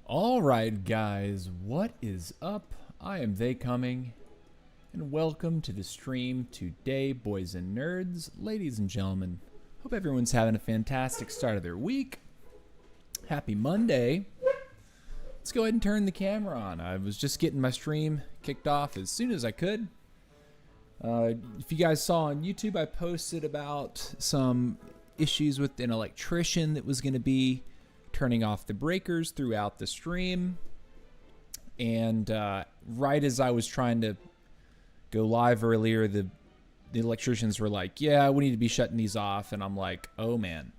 All right, guys, what is up? I am TheyComing, and welcome to the stream today, boys and nerds, ladies and gentlemen. Hope everyone's having a fantastic start of their week. Happy Monday. Let's go ahead and turn the camera on. I was just getting my stream kicked off as soon as I could. If you guys saw on YouTube, I posted about some issues with an electrician that was going to be turning off the breakers throughout the stream, and right as I was trying to go live earlier, the electricians were like, yeah, we need to be shutting these off, and I'm like, oh man.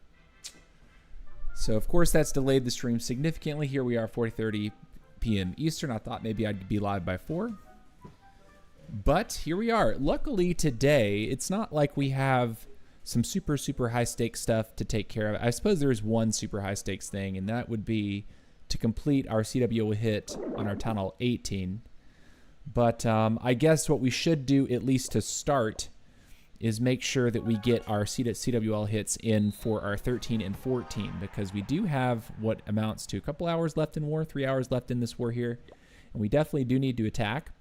So of course that's delayed the stream significantly. Here we are, 4:30 p.m. Eastern. I thought maybe I'd be live by 4, but here we are. Luckily today, it's not like we have some super high stakes stuff to take care of. I suppose there is one super high stakes thing, and that would be to complete our CWL hit on our Town Hall 18. But I guess what we should do, at least to start, is make sure that we get our CWL hits in for our 13 and 14, because we do have what amounts to a couple hours left in war, 3 hours left in this war here, and we definitely do need to attack.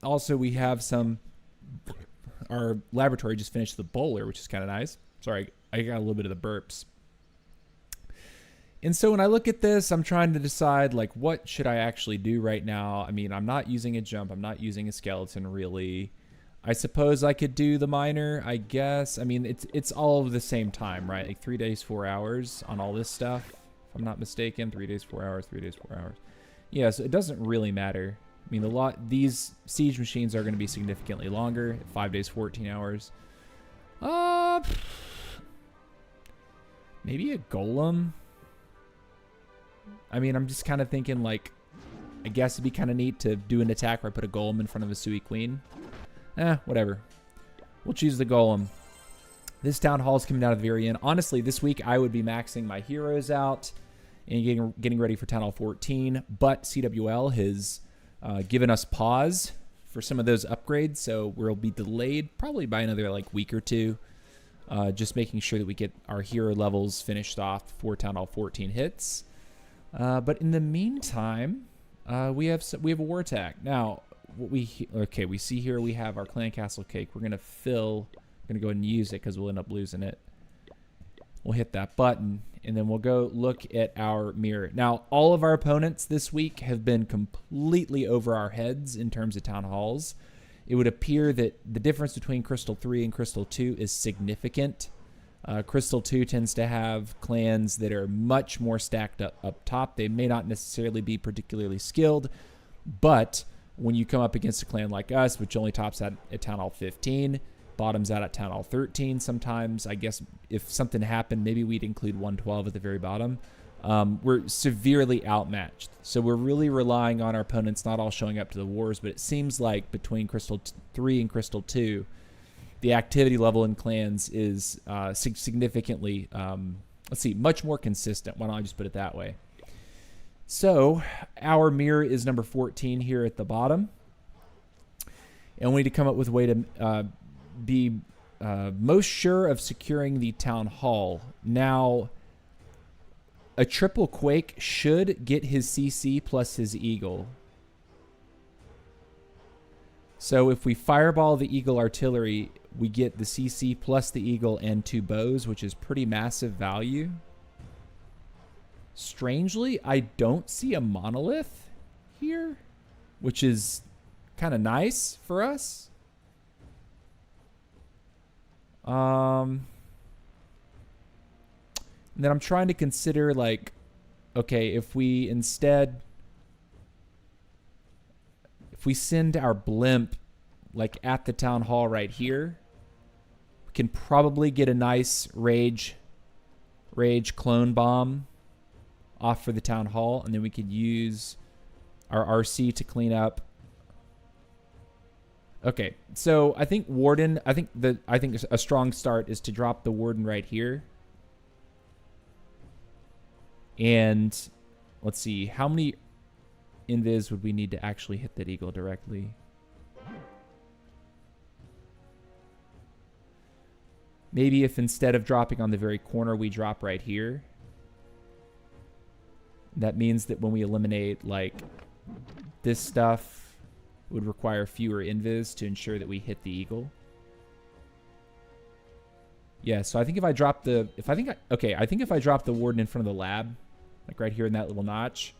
Also, we have some... Our laboratory just finished the bowler, which is kind of nice. Sorry, I got a little bit of the burps. And so when I look at this, I'm trying to decide, like, what should I actually do right now? I mean, I'm not using a jump. I'm not using a skeleton, really. I suppose I could do the miner, I guess. I mean, it's all of the same time, right? Like 3 days, 4 hours on all this stuff, if I'm not mistaken. 3 days, 4 hours, 3 days, 4 hours. Yeah, so it doesn't really matter. I mean, these siege machines are going to be significantly longer, 5 days, 14 hours. Maybe a golem. I mean, I'm just kind of thinking, like, I guess it'd be kind of neat to do an attack where I put a golem in front of a Sui Queen. Whatever. We'll choose the golem. This town hall is coming down at the very end. Honestly, this week I would be maxing my heroes out and getting ready for Town Hall 14, but CWL has given us pause for some of those upgrades, so we'll be delayed probably by another like week or two, just making sure that we get our hero levels finished off for Town Hall 14 hits. But in the meantime, we have a war attack. Now, okay, we see here we have our clan castle cake. We're going to fill, we're going to go ahead and use it because we'll end up losing it. We'll hit that button, and then we'll go look at our mirror. Now, all of our opponents this week have been completely over our heads in terms of town halls. It would appear that the difference between Crystal 3 and Crystal 2 is significant. Crystal 2 tends to have clans that are much more stacked up top. They may not necessarily be particularly skilled, but when you come up against a clan like us, which only tops out at Town Hall 15, bottoms out at Town Hall 13 sometimes, I guess if something happened, maybe we'd include 112 at the very bottom. We're severely outmatched. So we're really relying on our opponents not all showing up to the wars, but it seems like between Crystal 3 and Crystal 2, the activity level in clans is significantly, much more consistent. Why don't I just put it that way? So our mirror is number 14 here at the bottom. And we need to come up with a way to be most sure of securing the town hall. Now, a triple quake should get his CC plus his eagle. So if we fireball the eagle artillery, we get the CC plus the eagle and 2 bows, which is pretty massive value. Strangely, I don't see a monolith here, which is kind of nice for us. And then I'm trying to consider, like, okay, if we send our blimp, like, at the town hall right here, we can probably get a nice rage clone bomb off for the town hall, and then we could use our RC to clean up. Okay, so I think Warden, I think a strong start is to drop the Warden right here. And let's see, how many invis would we need to actually hit that eagle directly? Maybe if instead of dropping on the very corner, we drop right here. That means that when we eliminate, like, this stuff, it would require fewer invis to ensure that we hit the eagle. Yeah, so I think if I drop the, I think if I drop the Warden in front of the lab, like right here in that little notch,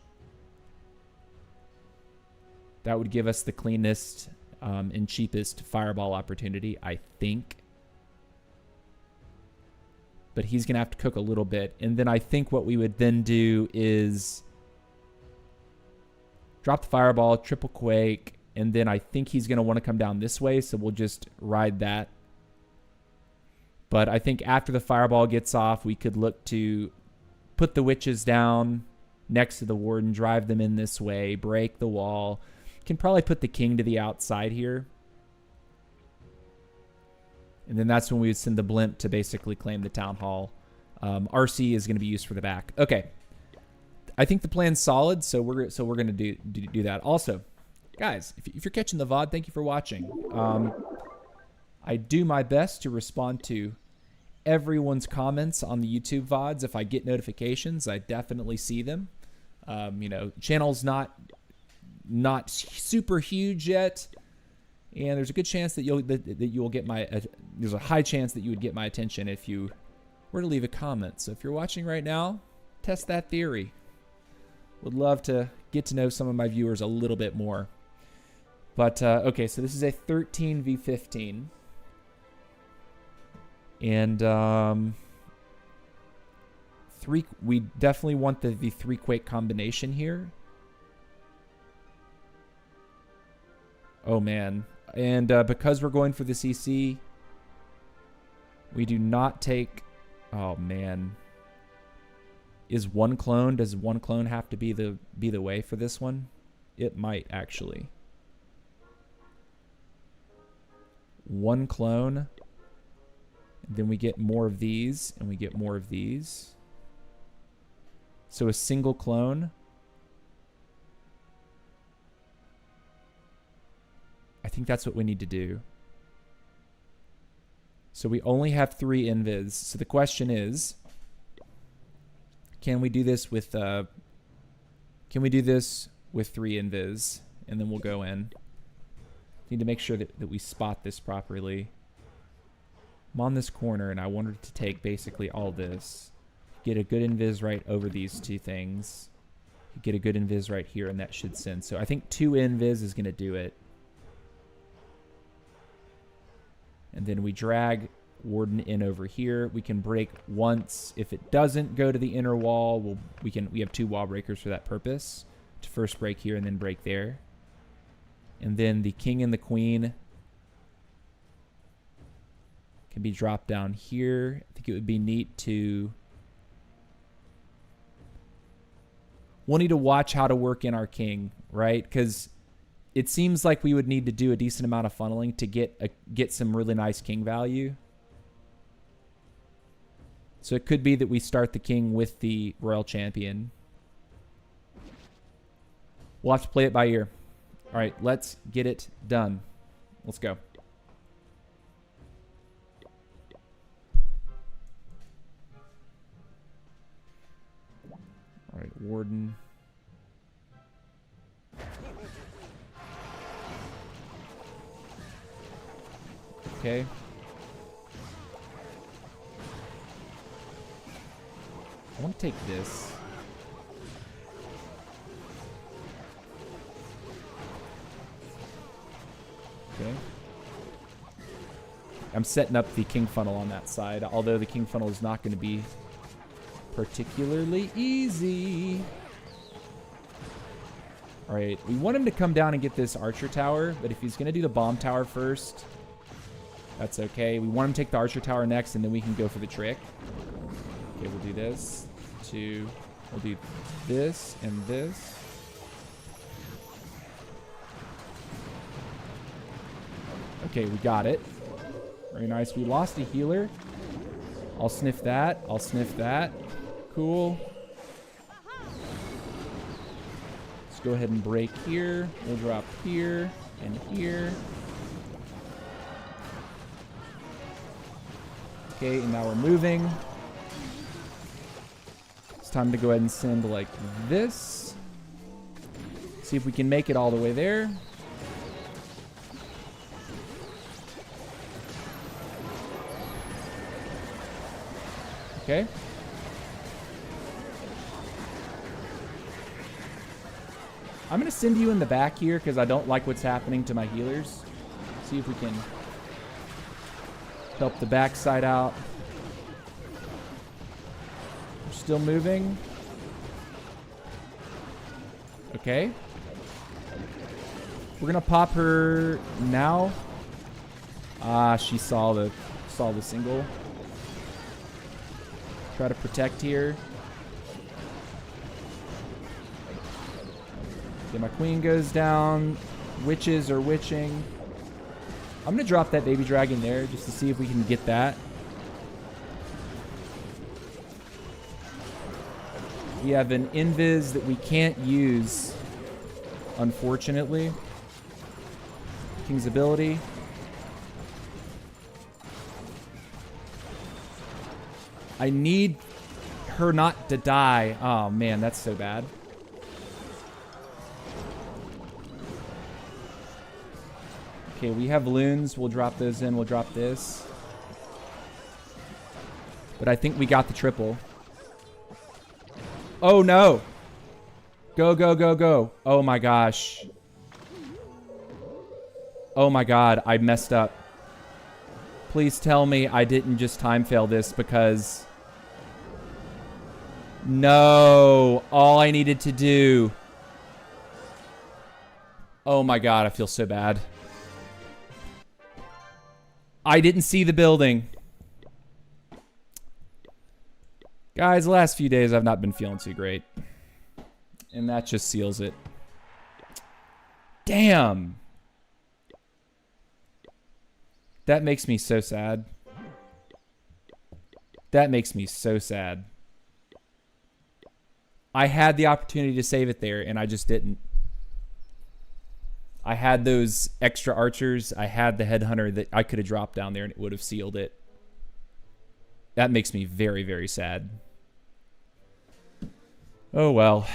that would give us the cleanest and cheapest fireball opportunity, I think. But he's going to have to cook a little bit. And then I think what we would then do is drop the fireball, triple quake, and then I think he's going to want to come down this way, so we'll just ride that. But I think after the fireball gets off, we could look to put the witches down next to the Warden, drive them in this way, break the wall. Can probably put the king to the outside here. And then that's when we would send the blimp to basically claim the town hall. RC is going to be used for the back. Okay. I think the plan's solid, so we're going to do that. Also, guys, if you're catching the VOD, thank you for watching. I do my best to respond to everyone's comments on the YouTube VODs. If I get notifications, I definitely see them. You know, channel's not super huge yet, and there's a good chance that you'll get my there's a high chance that you would get my attention if you were to leave a comment. So if you're watching right now, test that theory. Would love to get to know some of my viewers a little bit more. But okay, so this is a 13v15. And we definitely want the 3 quake combination here. Oh man. And because we're going for the CC, we do not take, oh man. Does one clone have to be the way for this one? It might actually. One clone. And then we get more of these, and we get more of these. So a single clone. I think that's what we need to do. So we only have 3 invis. So the question is, can we do this with 3 invis? And then we'll go in. Need to make sure that we spot this properly. I'm on this corner, and I wanted to take basically all this. Get a good invis right over these two things. Get a good invis right here, and that should send. So I think 2 invis is going to do it. And then we drag Warden in over here. We can break once. If it doesn't go to the inner wall, we have 2 wall breakers for that purpose. To first break here and then break there. And then the king and the queen can be dropped down here. I think it would be neat to... We'll need to watch how to work in our king, right? Because it seems like we would need to do a decent amount of funneling to get some really nice king value. So it could be that we start the king with the royal champion. We'll have to play it by ear. All right, let's get it done. Let's go. All right, Warden. Okay. I want to take this. Okay. I'm setting up the king funnel on that side, although the king funnel is not going to be particularly easy. All right, we want him to come down and get this archer tower, but if he's going to do the bomb tower first, that's okay. We want him to take the archer tower next, and then we can go for the trick. Okay, we'll do this. We'll do this and this. Okay, we got it. Very nice. We lost a healer. I'll sniff that. I'll sniff that. Cool. Let's go ahead and break here. We'll drop here and here. Okay, and now we're moving. It's time to go ahead and send like this. See if we can make it all the way there. Okay. I'm going to send you in the back here because I don't like what's happening to my healers. See if we can help the backside out. We're still moving. Okay. We're going to pop her now. Ah, she saw the single. Try to protect here. Okay, my queen goes down. Witches are witching. I'm going to drop that baby dragon there just to see if we can get that. We have an invis that we can't use, unfortunately. King's ability. I need her not to die. Oh, man, that's so bad. Okay, we have loons. We'll drop those in. We'll drop this. But I think we got the triple. Oh, no. Go, go, go, go. Oh, my gosh. Oh, my God. I messed up. Please tell me I didn't just time fail this because... No. All I needed to do. Oh my God, I feel so bad. I didn't see the building. Guys, the last few days I've not been feeling too great. And that just seals it. Damn. That makes me so sad. That makes me so sad. I had the opportunity to save it there, and I just didn't. I had those extra archers. I had the headhunter that I could have dropped down there, and it would have sealed it. That makes me very, very sad. Oh, well.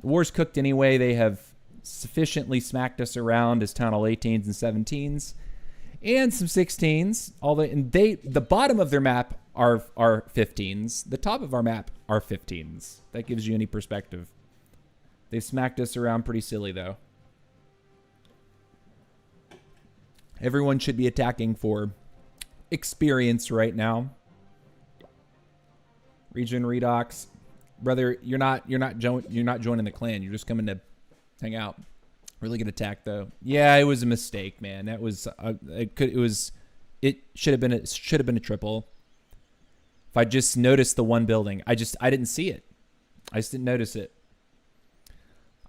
The war's cooked anyway. They have sufficiently smacked us around as Tunnel 18s and 17s. And some 16s. The bottom of their map are 15s. The top of our map are 15s. That gives you any perspective. They smacked us around pretty silly, though. Everyone should be attacking for experience right now. Region Redox, brother, you're not joining the clan. You're just coming to hang out. Really good attack though. Yeah, it was a mistake, man. That was it should have been a triple. If I just noticed the one building, I didn't see it. I just didn't notice it.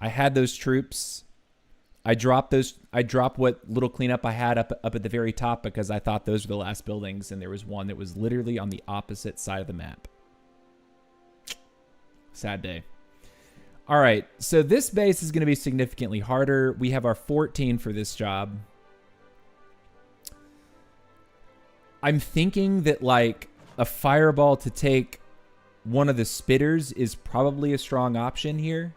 I had those troops. I dropped what little cleanup I had up at the very top because I thought those were the last buildings, and there was one that was literally on the opposite side of the map. Sad day. All right, so this base is going to be significantly harder. We have our 14 for this job. I'm thinking that like a fireball to take one of the spitters is probably a strong option here.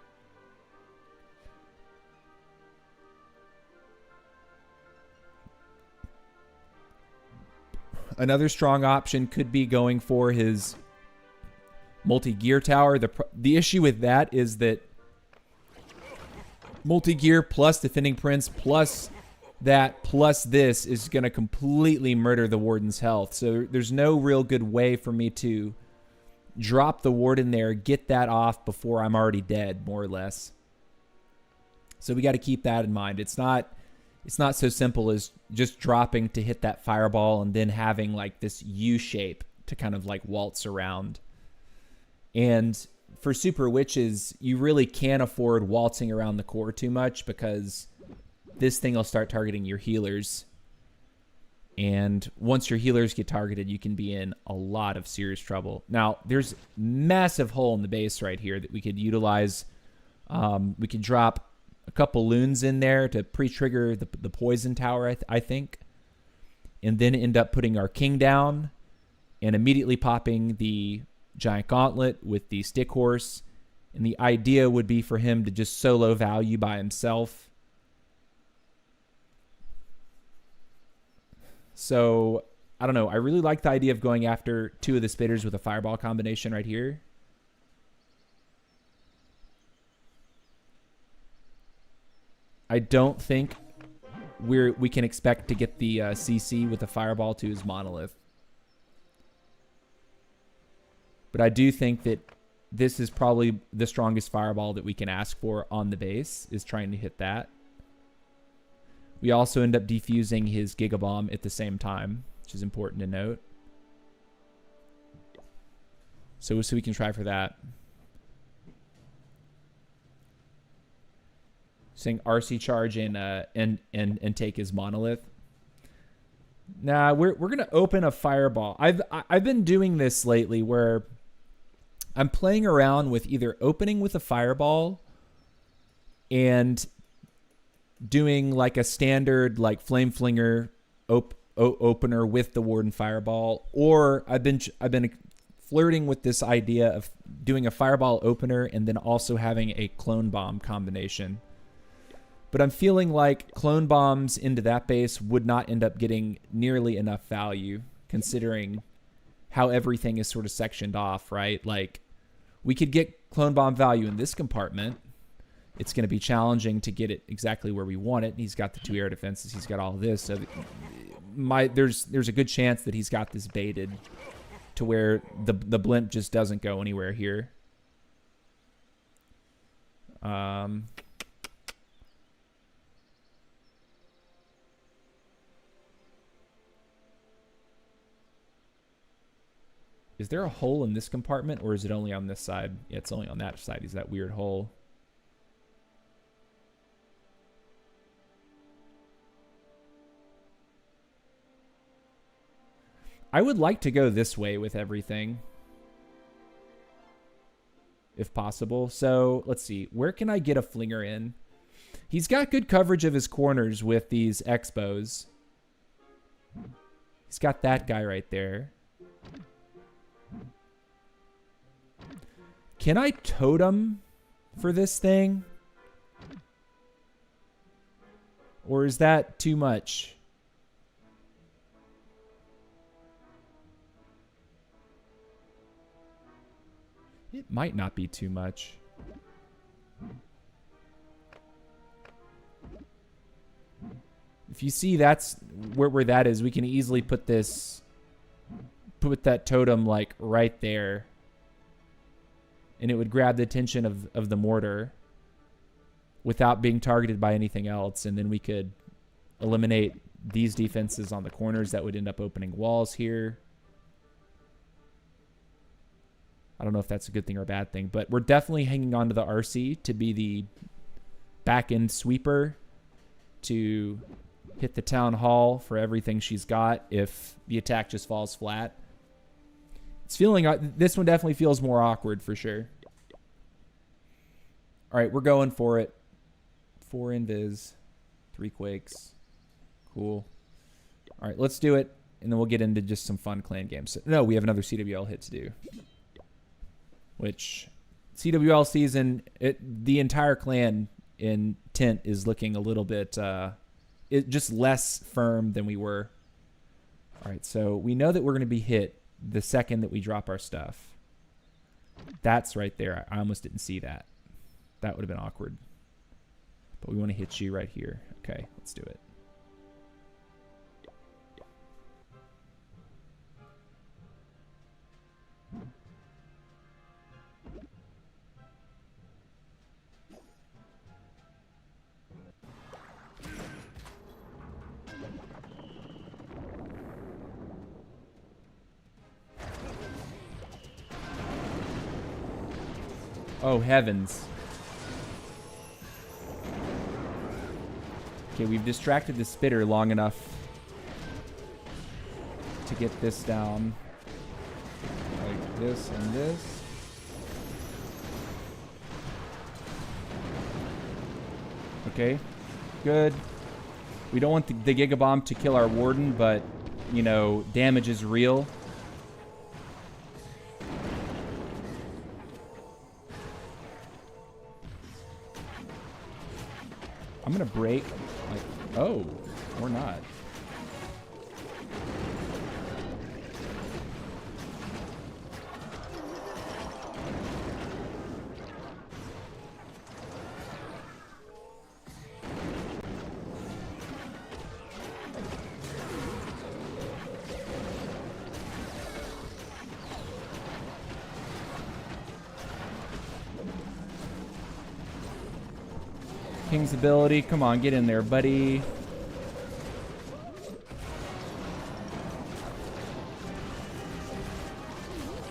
Another strong option could be going for his multi-gear tower. The issue with that is that multi-gear plus defending prince plus that plus this is going to completely murder the warden's health. So there's no real good way for me to drop the warden there, get that off before I'm already dead, more or less. So we got to keep that in mind. It's not so simple as just dropping to hit that fireball and then having like this U shape to kind of like waltz around. And for super witches, you really can't afford waltzing around the core too much because this thing will start targeting your healers. And once your healers get targeted, you can be in a lot of serious trouble. Now, there's massive hole in the base right here that we could utilize. We could drop a couple loons in there to pre-trigger the poison tower, I think. And then end up putting our king down and immediately popping the giant gauntlet with the stick horse. And the idea would be for him to just solo value by himself. So, I don't know. I really like the idea of going after two of the spitters with a fireball combination right here. I don't think we can expect to get the CC with a fireball to his monolith. But I do think that this is probably the strongest fireball that we can ask for on the base, is trying to hit that. We also end up defusing his Gigabomb at the same time, which is important to note. So we can try for that. Saying RC charge and take his monolith. Nah, we're gonna open a fireball. I've been doing this lately where I'm playing around with either opening with a fireball and doing like a standard like flame flinger opener with the warden fireball, or I've been flirting with this idea of doing a fireball opener and then also having a clone bomb combination. But I'm feeling like clone bombs into that base would not end up getting nearly enough value, considering how everything is sort of sectioned off, right? Like, we could get clone bomb value in this compartment. It's going to be challenging to get it exactly where we want it. He's got the 2 air defenses. He's got all of this. So there's a good chance that he's got this baited to where the blimp just doesn't go anywhere here. Is there a hole in this compartment, or is it only on this side? Yeah, it's only on that side. Is that weird hole? I would like to go this way with everything, if possible. So let's see. Where can I get a flinger in? He's got good coverage of his corners with these expos. He's got that guy right there. Can I totem for this thing? Or is that too much? It might not be too much. If you see that's where that is, we can easily put that totem like right there. And it would grab the attention of the mortar without being targeted by anything else. And then we could eliminate these defenses on the corners that would end up opening walls here. I don't know if that's a good thing or a bad thing, but we're definitely hanging on to the RC to be the back end sweeper to hit the town hall for everything she's got if the attack just falls flat. It's feeling, this one definitely feels more awkward for sure. All right, we're going for it. 4 invis, 3 quakes. Cool. All right, let's do it, and then we'll get into just some fun clan games. No, we have another CWL hit to do. Which, CWL season, the entire clan intent is looking a little bit, just less firm than we were. All right, so we know that we're going to be hit the second that we drop our stuff. That's right there. I almost didn't see that. That would have been awkward. But we want to hit you right here. Okay, let's do it. Oh, heavens. Okay, we've distracted the spitter long enough to get this down. Like this and this. Okay, good. We don't want the Gigabomb to kill our Warden, but, you know, damage is real. I'm gonna break, like, oh, or not. King's ability. Come on, get in there, buddy.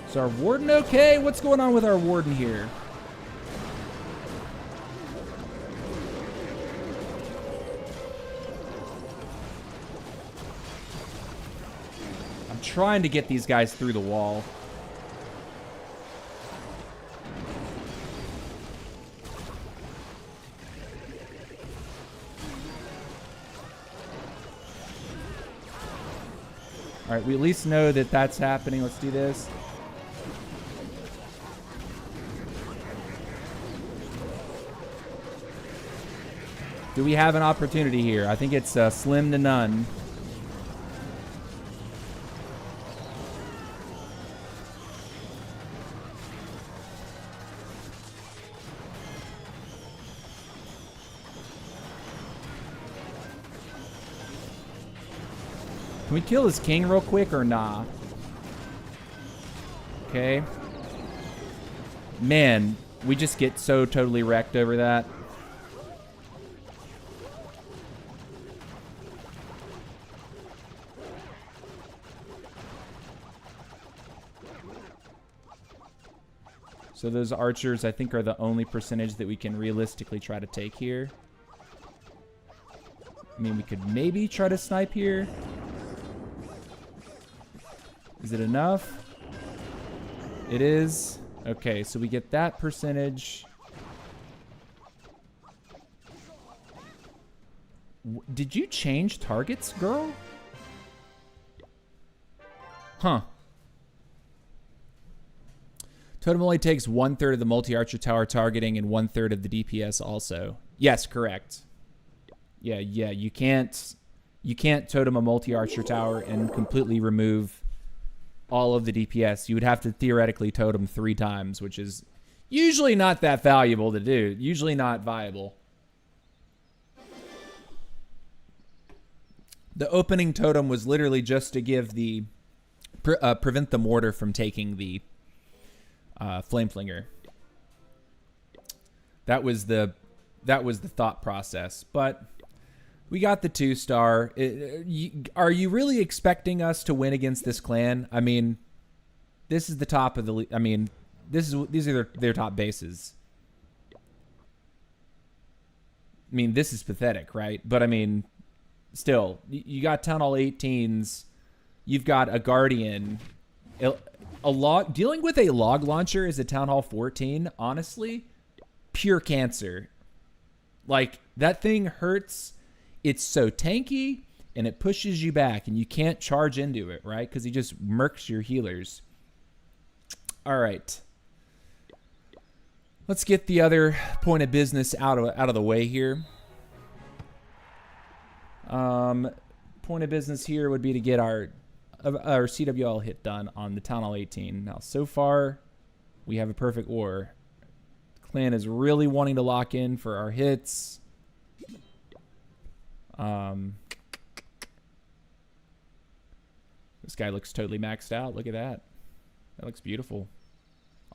Is our Warden okay? What's going on with our Warden here? I'm trying to get these guys through the wall. All right, we at least know that that's happening. Let's do this. Do we have an opportunity here? I think it's slim to none. Can we kill his king real quick or nah? Okay. Man, we just get so totally wrecked over that. So those archers, I think, are the only percentage that we can realistically try to take here. I mean, we could maybe try to snipe here. Is it enough? It is. Okay, so we get that percentage. Did you change targets, girl? Huh. Totem only takes 1/3 of the multi-archer tower targeting and 1/3 of the DPS also. Yes, correct. Yeah, you can't totem a multi-archer tower and completely remove all of the DPS. You would have to theoretically totem 3 times, which is usually not that valuable to do. Usually not viable. The opening totem was literally just to give the prevent the mortar from taking the flame flinger. That was the thought process. But we got the 2-star. Are you really expecting us to win against this clan? I mean, this is the top of the. I mean, these are their top bases. I mean, this is pathetic, right? But I mean, still, you got Town Hall 18s. You've got a Guardian. Dealing with a log launcher as a Town Hall 14, honestly, pure cancer. Like, that thing hurts. It's so tanky, and it pushes you back, and you can't charge into it, right? Because he just murks your healers. All right. Let's get the other point of business out of the way here. Point of business here would be to get our CWL hit done on the Town Hall 18. Now, so far, we have a perfect war. The clan is really wanting to lock in for our hits. This guy looks totally maxed out. Look at that. That looks beautiful.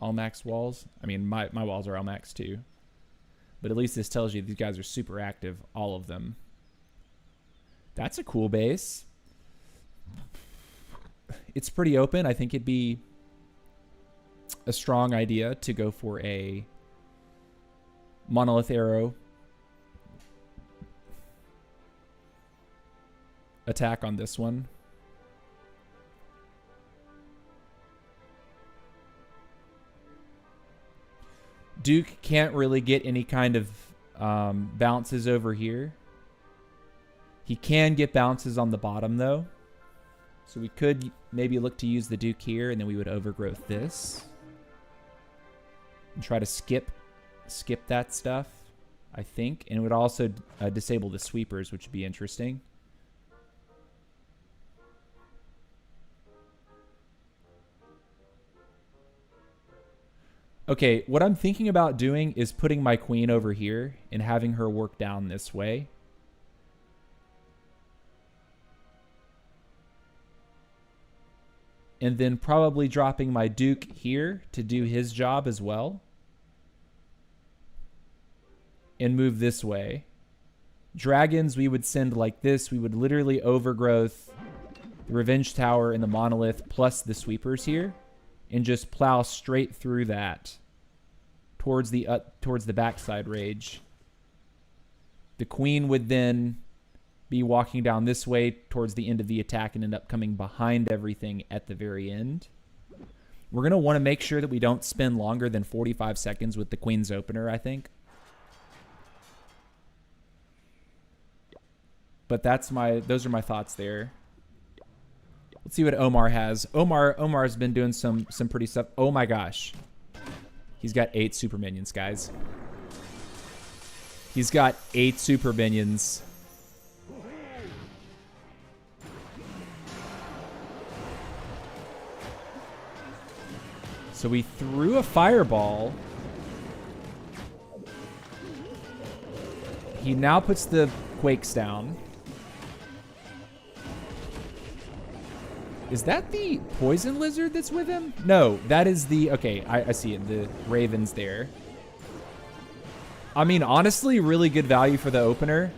All maxed walls. I mean, my walls are all maxed too. But at least this tells you these guys are super active, all of them. That's a cool base. It's pretty open. I think it'd be a strong idea to go for a monolith arrow attack on this one. Duke can't really get any kind of bounces over here. He can get bounces on the bottom, though. So we could maybe look to use the Duke here, and then we would overgrowth this. And try to skip that stuff, I think. And it would also disable the sweepers, which would be interesting. Okay, what I'm thinking about doing is putting my queen over here and having her work down this way. And then probably dropping my Duke here to do his job as well. And move this way. Dragons we would send like this. We would literally overgrowth the Revenge Tower and the Monolith plus the sweepers here. And just plow straight through that towards the backside rage. The queen would then be walking down this way towards the end of the attack and end up coming behind everything at the very end. We're going to want to make sure that we don't spend longer than 45 seconds with the queen's opener, I think. But those are my thoughts there. Let's see what Omar has. Omar's been doing some pretty stuff. Oh my gosh. He's got 8 super minions, guys. He's got 8 super minions. So we threw a fireball. He now puts the quakes down. Is that the poison lizard that's with him? No, that is the... Okay, I see it. The raven's there. I mean, honestly, really good value for the opener.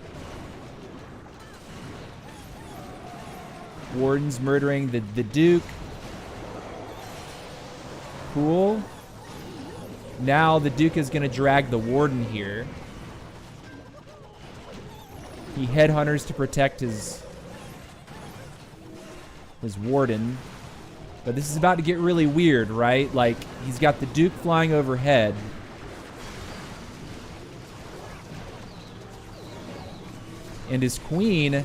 Warden's murdering the Duke. Cool. Now the Duke is going to drag the Warden here. He headhunters to protect his Warden. But this is about to get really weird, right? Like, he's got the Duke flying overhead. And his queen...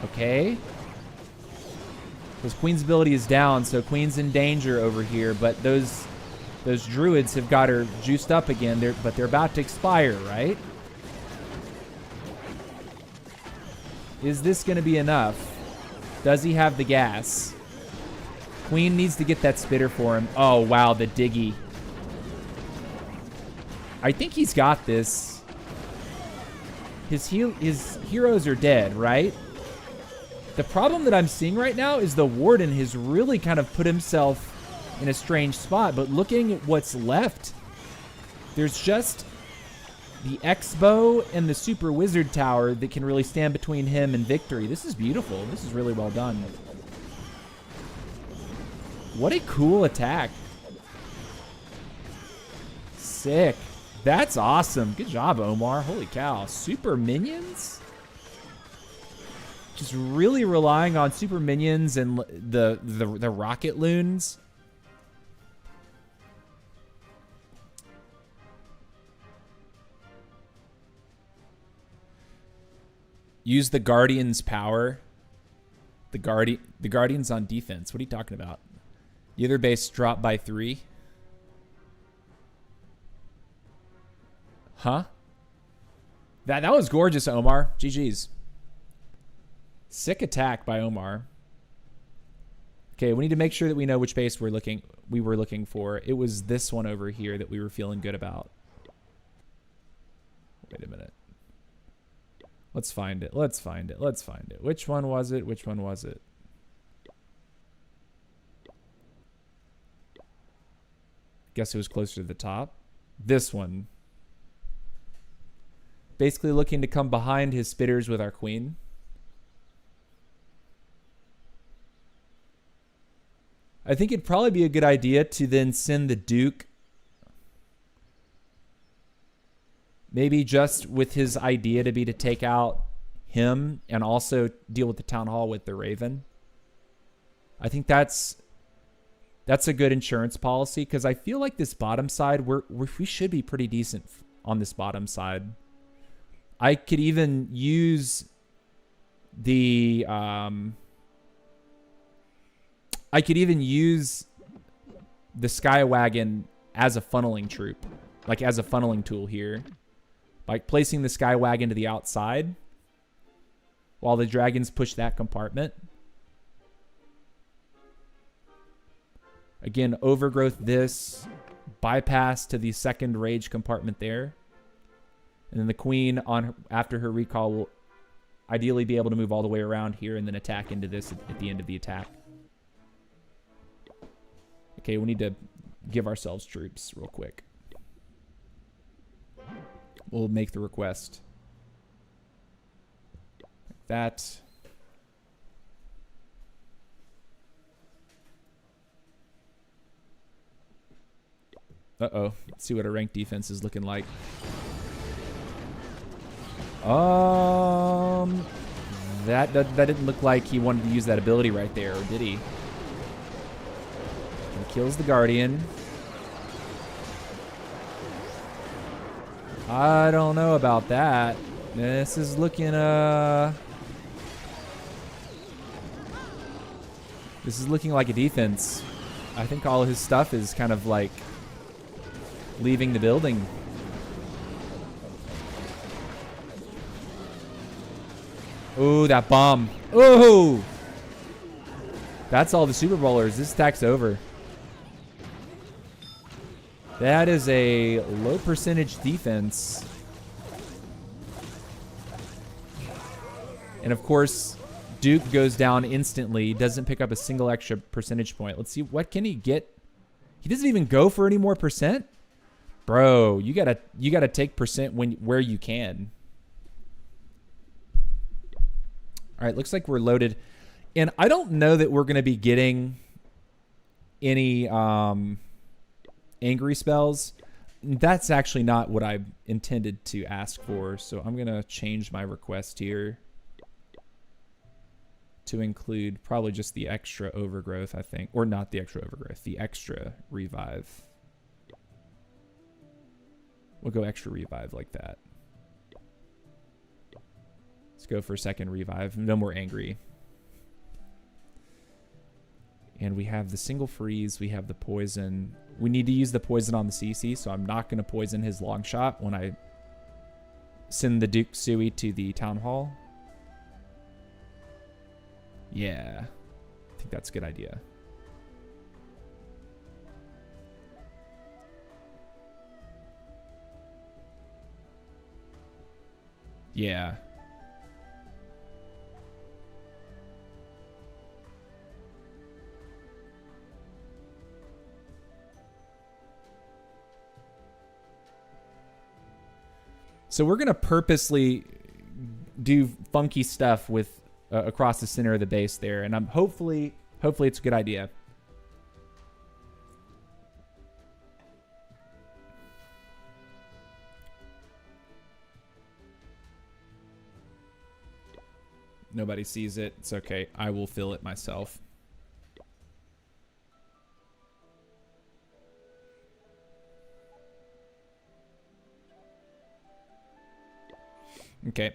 Okay. His queen's ability is down, so queen's in danger over here. But those druids have got her juiced up again. But they're about to expire, right? Is this going to be enough? Does he have the gas? Queen needs to get that spitter for him. Oh, wow, the diggy. I think he's got this. His heroes are dead, right? The problem that I'm seeing right now is the Warden has really kind of put himself in a strange spot, but looking at what's left, there's just the X-Bow and the Super Wizard Tower that can really stand between him and victory. This is beautiful. This is really well done. What a cool attack. Sick. That's awesome. Good job, Omar. Holy cow. Super minions? Just really relying on super minions and the rocket loons. Use the Guardian's power. The Guardian's on defense. What are you talking about? The other base dropped by 3. Huh? That was gorgeous, Omar. GG's. Sick attack by Omar. Okay, we need to make sure that we know which base we were looking for. It was this one over here that we were feeling good about. Wait a minute. Let's find it. Let's find it. Let's find it. Which one was it? Which one was it? Guess it was closer to the top. This one. Basically looking to come behind his spitters with our queen. I think it'd probably be a good idea to then send the Duke, maybe just with his idea to be to take out him and also deal with the town hall with the Raven. I think that's a good insurance policy, because I feel like this bottom side, we should be pretty decent on this bottom side. I could even use the Skywagon as a funneling troop, like as a funneling tool here. By placing the Skywagon to the outside while the dragons push that compartment. Again, overgrowth this, bypass to the second rage compartment there. And then the queen, after her recall, will ideally be able to move all the way around here and then attack into this at the end of the attack. Okay, we need to give ourselves troops real quick. We'll make the request. Like that. Uh-oh. Let's see what our ranked defense is looking like. That didn't look like he wanted to use that ability right there, or did he? And kills the Guardian. I don't know about that. This is looking this is looking like a defense. I think all his stuff is kind of like leaving the building. Ooh, that bomb. Ooh! That's all the Super Bowlers. This attack's over. That is a low percentage defense. And of course, Duke goes down instantly. Doesn't pick up a single extra percentage point. Let's see, what can he get? He doesn't even go for any more percent? Bro, you gotta take percent where you can. All right, looks like we're loaded. And I don't know that we're going to be getting any angry spells. That's actually not what I intended to ask for. So I'm going to change my request here to include probably just the extra overgrowth, I think. Or not the extra overgrowth, the extra revive. We'll go extra revive like that. Let's go for a second revive. No more angry. And we have the single freeze. We have the poison. We need to use the poison on the CC, so I'm not going to poison his long shot when I send the Duke Sui to the town hall. Yeah. I think that's a good idea. Yeah. So we're going to purposely do funky stuff with across the center of the base there, and I'm hopefully it's a good idea. Nobody sees it. It's okay. I will fill it myself. Okay.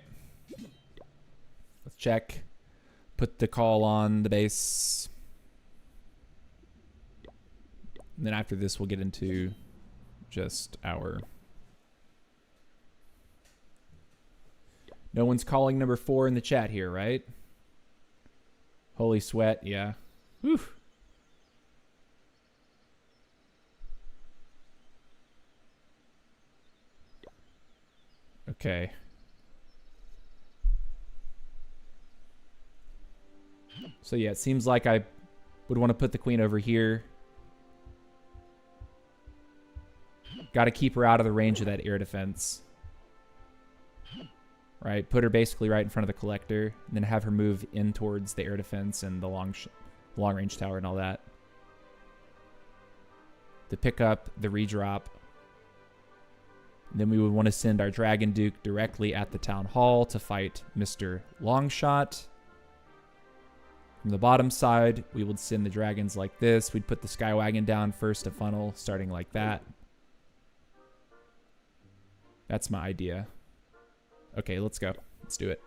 Let's check. Put the call on the base. And then after this, we'll get into just our... No one's calling number 4 in the chat here, right? Holy sweat, yeah. Whew. Okay. So yeah, it seems like I would want to put the queen over here. Got to keep her out of the range of that air defense. Right, put her basically right in front of the collector, and then have her move in towards the air defense and the long range tower and all that. To pick up the redrop. Then we would want to send our Dragon Duke directly at the town hall to fight Mr. Longshot. From the bottom side, we would send the dragons like this. We'd put the Skywagon down first to funnel, starting like that. That's my idea. Okay, let's go. Let's do it.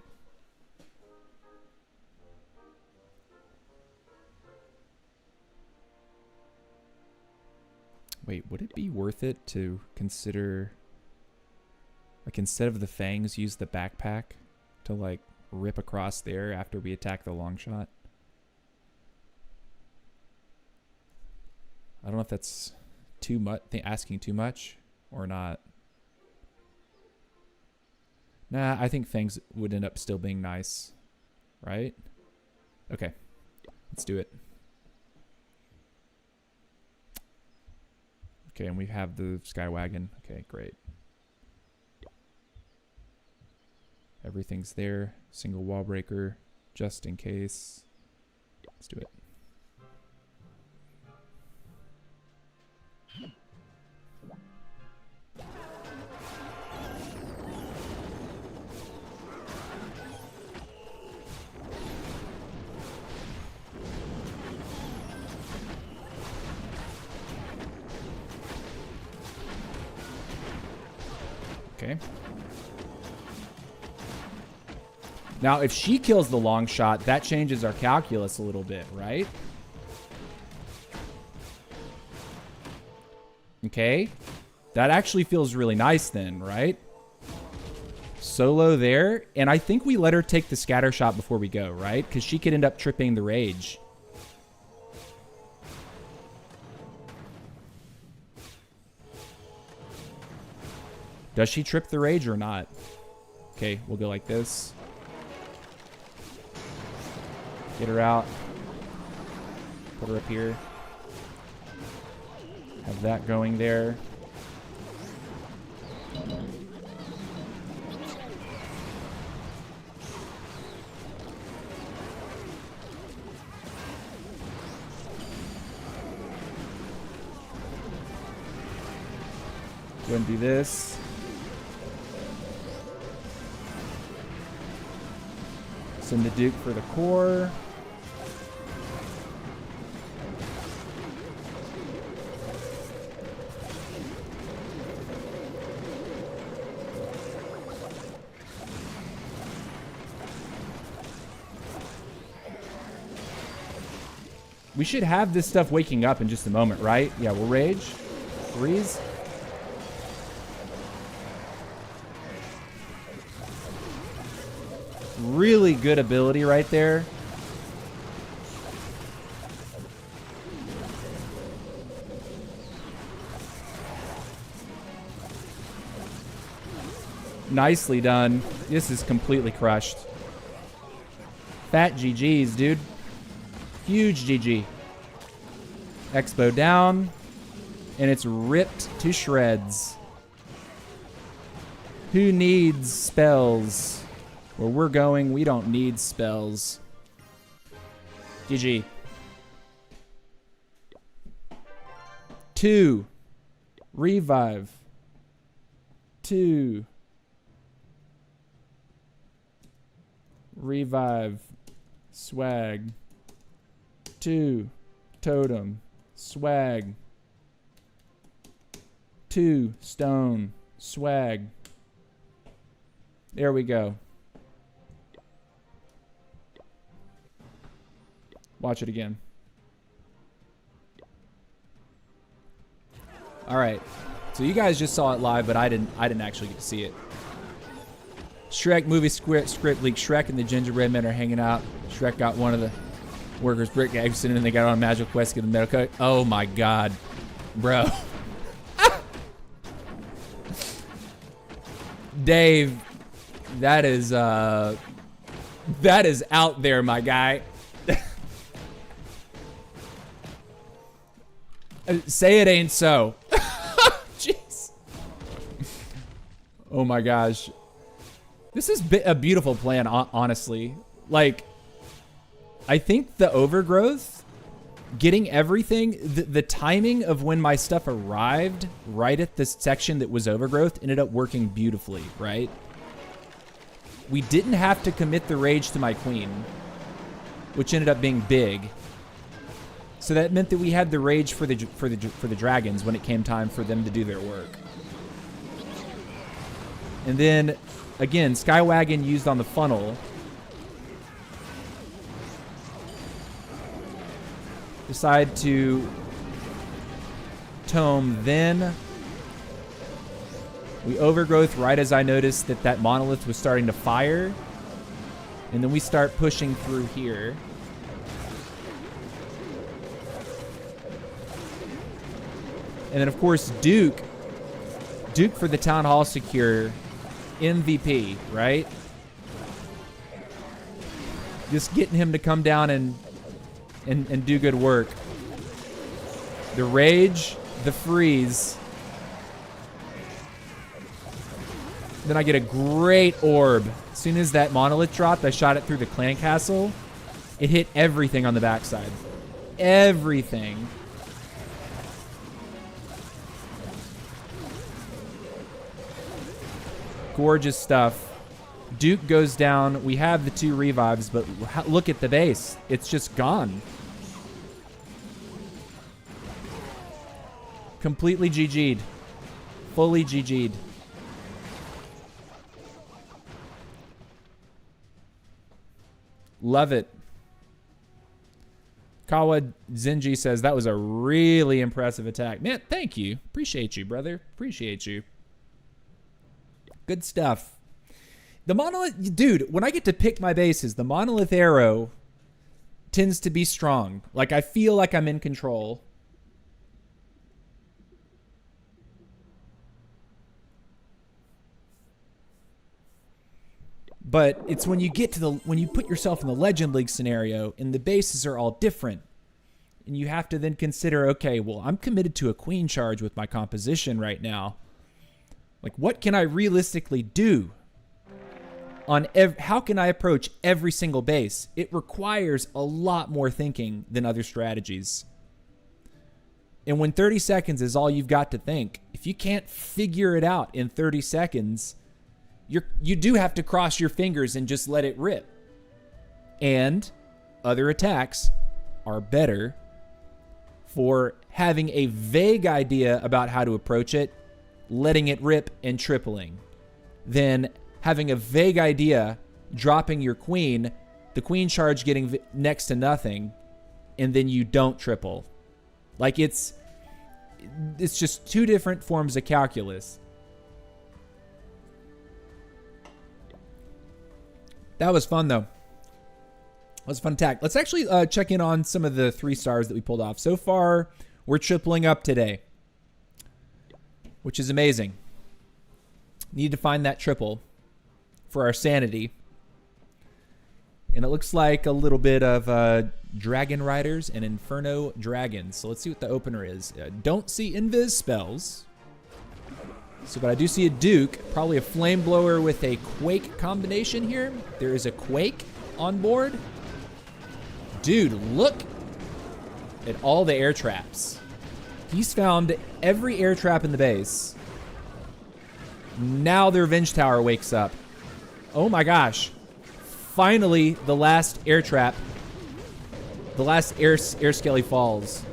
Wait, would it be worth it to consider, like, instead of the fangs, use the backpack to, like, rip across there after we attack the long shot? I don't know if that's too much, asking too much or not. Nah, I think fangs would end up still being nice, right? Okay, let's do it. Okay, and we have the Skywagon. Okay, great. Everything's there. Single wall breaker, just in case. Let's do it. Okay. Now, if she kills the long shot, that changes our calculus a little bit, right? Okay. That actually feels really nice then, right? Solo there. And I think we let her take the scatter shot before we go, right? Because she could end up tripping the rage. Does she trip the rage or not? Okay, we'll go like this. Get her out. Put her up here. Have that going there. Go ahead and do this. Send the Duke for the core. We should have this stuff waking up in just a moment, right? Yeah, we'll rage. Freeze. Really good ability right there. Nicely done. This is completely crushed. Fat GG's, dude. Huge GG. Expo down. And it's ripped to shreds. Who needs spells? Where we're going, we don't need spells. GG. 2. Revive. 2. Revive. Swag. 2. Totem. Swag. 2. Stone. Swag. There we go. Watch it again. All right. So you guys just saw it live, but I didn't actually get to see it. Shrek movie script leak. Shrek and the gingerbread men are hanging out. Shrek got one of the workers brick accident and they got on a magical quest to get the metal cut. Oh my god. Bro. Dave, that is out there, my guy. Say it ain't so. Jeez. Oh my gosh. This is a beautiful plan, honestly. Like, I think the overgrowth, getting everything, the timing of when my stuff arrived right at this section that was overgrowth ended up working beautifully, right? We didn't have to commit the rage to my queen, which ended up being big. So that meant that we had the rage for the dragons when it came time for them to do their work. And then, again, Skywagon used on the funnel. Decide to tome then. We overgrowth right as I noticed that monolith was starting to fire. And then we start pushing through here. And then, of course, Duke for the Town Hall secure, MVP, right? Just getting him to come down and do good work. The rage, the freeze. Then I get a great orb. As soon as that monolith dropped, I shot it through the clan castle. It hit everything on the backside. Everything. Gorgeous stuff. Duke goes down. We have the 2 revives, but look at the base. It's just gone. Completely GG'd. Fully GG'd. Love it. Kawa Zenji says, that was a really impressive attack. Man, thank you. Appreciate you, brother. Appreciate you. Good stuff. The monolith, dude, when I get to pick my bases, the monolith arrow tends to be strong. Like, I feel like I'm in control. But it's when you get to when you put yourself in the Legend League scenario and the bases are all different. And you have to then consider, okay, well, I'm committed to a queen charge with my composition right now. Like, what can I realistically do? How can I approach every single base? It requires a lot more thinking than other strategies. And when 30 seconds is all you've got to think, if you can't figure it out in 30 seconds, you do have to cross your fingers and just let it rip. And other attacks are better for having a vague idea about how to approach it, letting it rip and tripling, than having a vague idea, dropping your queen, the queen charge getting next to nothing, and then you don't triple. Like, it's just 2 different forms of calculus. That was fun, though. That was a fun attack. Let's actually check in on some of the 3 stars that we pulled off. So far, we're tripling up today, which is amazing. Need to find that triple for our sanity. And it looks like a little bit of Dragon Riders and Inferno Dragons. So let's see what the opener is. Don't see Invis spells. So, but I do see a Duke, probably a Flame Blower with a Quake combination here. There is a Quake on board. Dude, look at all the air traps. He's found every air trap in the base. Now the Revenge Tower wakes up. Oh my gosh. Finally, the last air trap. The last air skelly falls.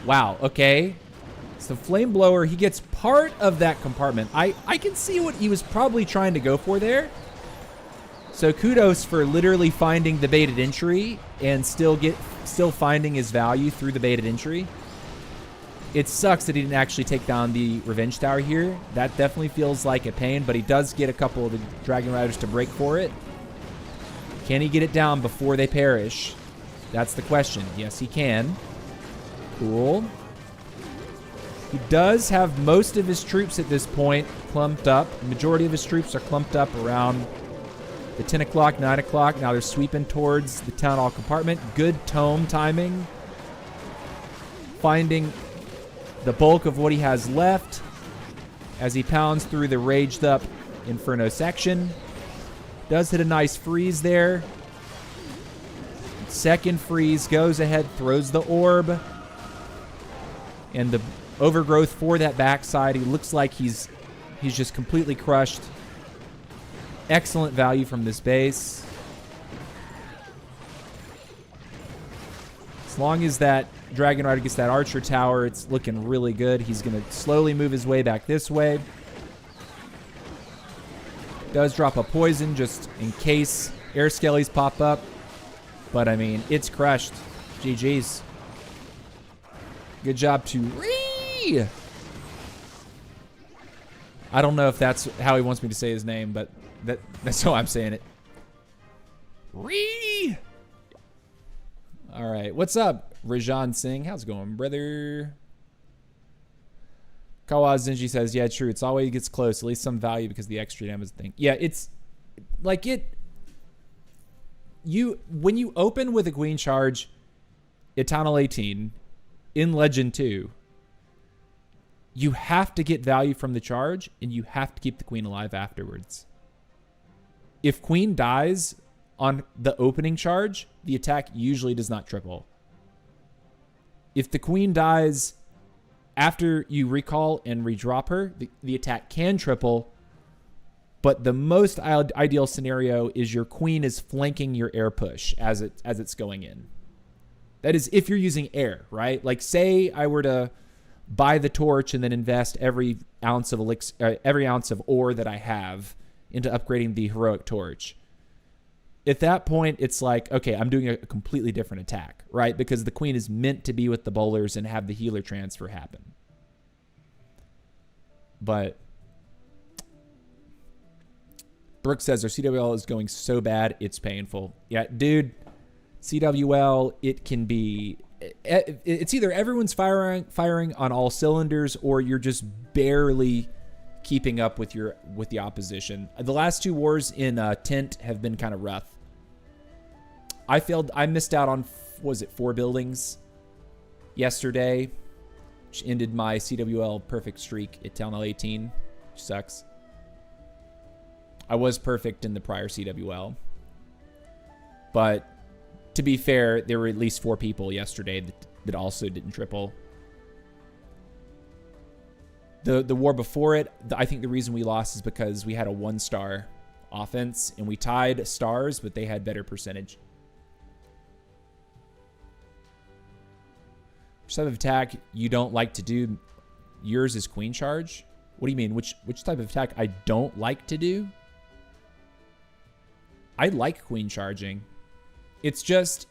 Wow, okay. So Flame Blower, he gets part of that compartment. I can see what he was probably trying to go for there. So kudos for literally finding the baited entry and still finding his value through the baited entry. It sucks that he didn't actually take down the Revenge Tower here. That definitely feels like a pain, but he does get a couple of the Dragon Riders to break for it. Can he get it down before they perish? That's the question. Yes, he can. Cool. He does have most of his troops at this point clumped up. The majority of his troops are clumped up around the 10 o'clock, 9 o'clock. Now they're sweeping towards the Town Hall compartment. Good tome timing. Finding the bulk of what he has left as he pounds through the raged up Inferno section. Does hit a nice freeze there. Second freeze goes ahead, throws the orb. And the overgrowth for that backside. He looks like he's just completely crushed. Excellent value from this base. As long as that Dragon Rider gets that Archer Tower, it's looking really good. He's going to slowly move his way back this way. Does drop a poison just in case air skellies pop up. But, I mean, it's crushed. GG's. Good job to Ree! I don't know if that's how he wants me to say his name, but that's how I'm saying it. Ree! All right, what's up, Rajan Singh? How's it going, brother? Kawaz Zinji says, yeah, true. It's always gets close. At least some value because the extra damage thing. Yeah, it's like it. When you open with a Queen Charge at Town Hall 18 in Legend 2, you have to get value from the charge and you have to keep the Queen alive afterwards. If Queen dies on the opening charge, the attack usually does not triple. If the Queen dies after you recall and redrop her, the attack can triple, but the most ideal scenario is your Queen is flanking your air push as it's going in. That is if you're using air, right? Like say I were to buy the torch and then invest every ounce of ore that I have into upgrading the heroic torch. At that point, it's like, okay, I'm doing a completely different attack, right? Because the Queen is meant to be with the bowlers and have the healer transfer happen. But Brooke says, our CWL is going so bad, it's painful. Yeah, dude, CWL, it can be... It's either everyone's firing on all cylinders or you're just barely keeping up with the opposition. The last two wars in Tent have been kind of rough. I missed out on, was it 4 buildings yesterday, which ended my CWL perfect streak at Town Hall 18, which sucks. I was perfect in the prior CWL. But to be fair, there were at least 4 people yesterday that also didn't triple. The war before it, I think the reason we lost is because we had a 1-star offense and we tied stars, but they had better percentage. Which type of attack you don't like to do? Yours is Queen Charge? What do you mean? Which type of attack I don't like to do? I like Queen Charging. It's just,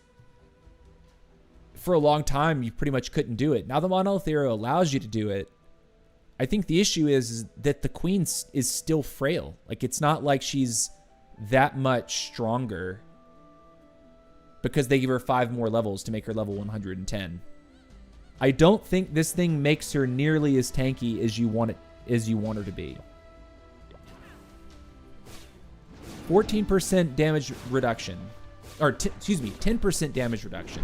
for a long time, you pretty much couldn't do it. Now the Monolith Hero allows you to do it. I think the issue is that the Queen is still frail. Like, it's not like she's that much stronger because they give her 5 more levels to make her level 110. I don't think this thing makes her nearly as tanky as you want it, as you want her to be. 14% damage reduction. Or, excuse me, 10% damage reduction.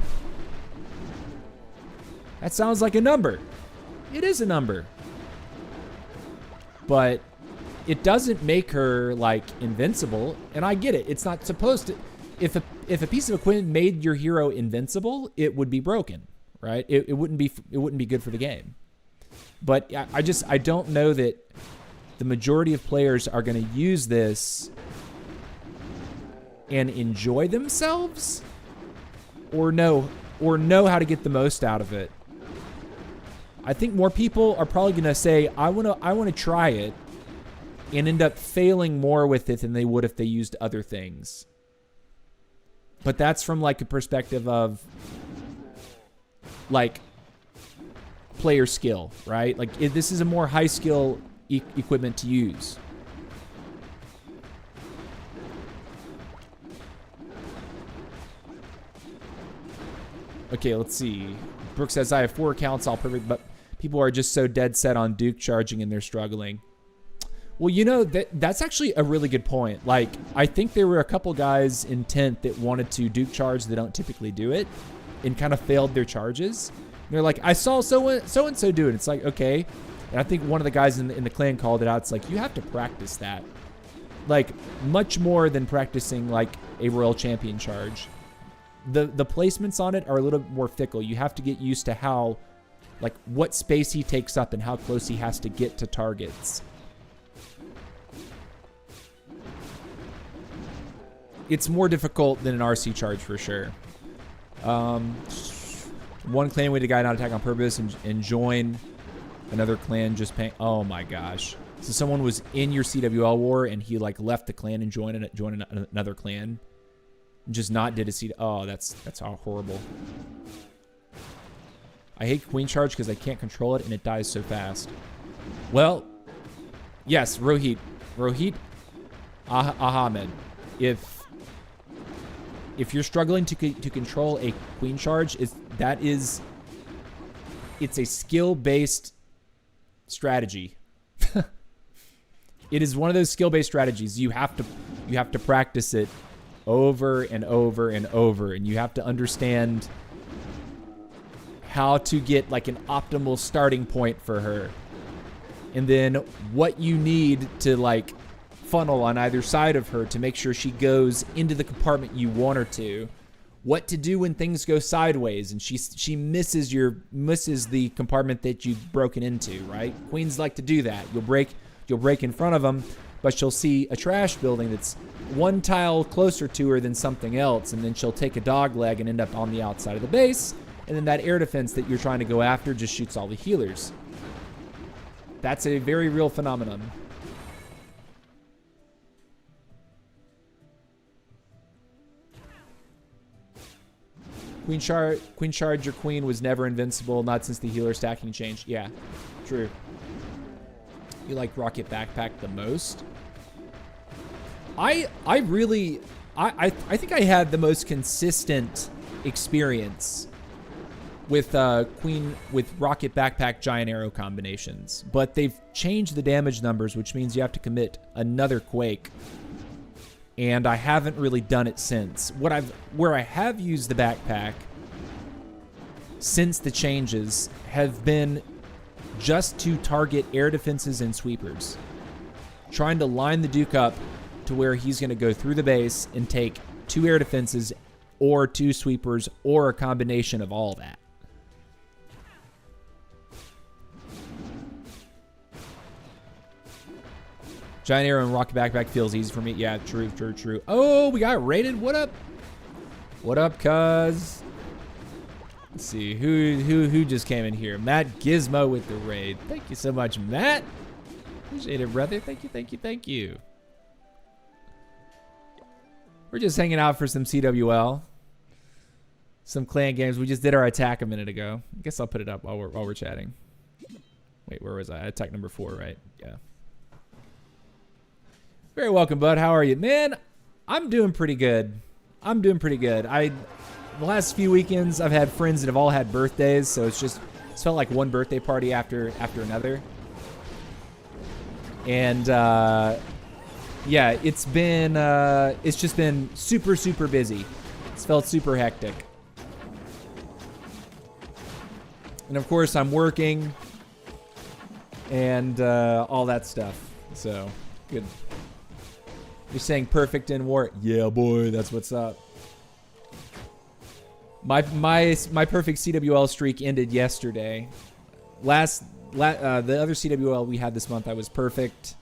That sounds like a number. It is a number. But it doesn't make her, like, invincible. And I get it. It's not supposed to... If a piece of equipment made your hero invincible, it would be broken, right? It wouldn't be good for the game. But I don't know that the majority of players are going to use this and enjoy themselves, or know how to get the most out of it. I think more people are probably going to say, I want to try it, and end up failing more with it than they would if they used other things. But that's from like a perspective of like player skill, right? Like this is a more high skill equipment to use. Okay, let's see. Brooke says, I have 4 accounts all perfect, but people are just so dead set on Duke charging and they're struggling. Well, you know, that's actually a really good point. Like, I think there were a couple guys in 10th that wanted to Duke charge that don't typically do it and kind of failed their charges. And they're like, I saw so-and-so do it. It's like, okay. And I think one of the guys in the clan called it out. It's like, you have to practice that. Like, much more than practicing, like, a Royal Champion charge. The placements on it are a little bit more fickle. You have to get used to how, like, what space he takes up and how close he has to get to targets. It's more difficult than an RC charge for sure. One clan waited a guy not attack on purpose and join another clan just paying. Oh my gosh. So someone was in your CWL war and he like left the clan and joined another clan. Just not did a CWL. Oh, that's all horrible. I hate queen charge because I can't control it and it dies so fast. Well, yes, Rohit Ahmed. If you're struggling to control a queen charge, it's a skill-based strategy. It is one of those skill-based strategies. You have to practice it over and over and over, and you have to understand how to get like an optimal starting point for her, and then what you need to like funnel on either side of her to make sure she goes into the compartment you want her to. What to do when things go sideways and she misses the compartment that you've broken into, right? Queens like to do that. You'll break in front of them, but she'll see a trash building that's one tile closer to her than something else, and then she'll take a dog leg and end up on the outside of the base, and then that air defense that you're trying to go after just shoots all the healers. That's a very real phenomenon. Queen charge, your queen was never invincible, not since the healer stacking changed. Yeah, true. You like Rocket Backpack the most? I think I had the most consistent experience with Rocket Backpack Giant Arrow combinations, but they've changed the damage numbers, which means you have to commit another Quake. And I haven't really done it since. Where I have used the backpack since the changes have been just to target air defenses and sweepers. Trying to line the Duke up to where he's going to go through the base and take 2 air defenses or 2 sweepers or a combination of all that. Giant Arrow and Rocket Backpack feels easy for me. Yeah, true. Oh, we got raided. What up? What up, cuz? Let's see. Who just came in here? Matt Gizmo with the raid. Thank you so much, Matt. Appreciate it, brother. Thank you. We're just hanging out for some CWL. Some clan games. We just did our attack a minute ago. I guess I'll put it up while we're chatting. Wait, where was I? Attack number 4, right? Yeah. Very welcome, bud. How are you? Man, I'm doing pretty good. The last few weekends, I've had friends that have all had birthdays, so it's felt like one birthday party after another. And yeah, it's just been super, super busy. It's felt super hectic. And of course, I'm working and all that stuff. So, good. You're saying perfect in war? Yeah, boy, that's what's up. My perfect CWL streak ended yesterday. The other CWL we had this month, I was perfect.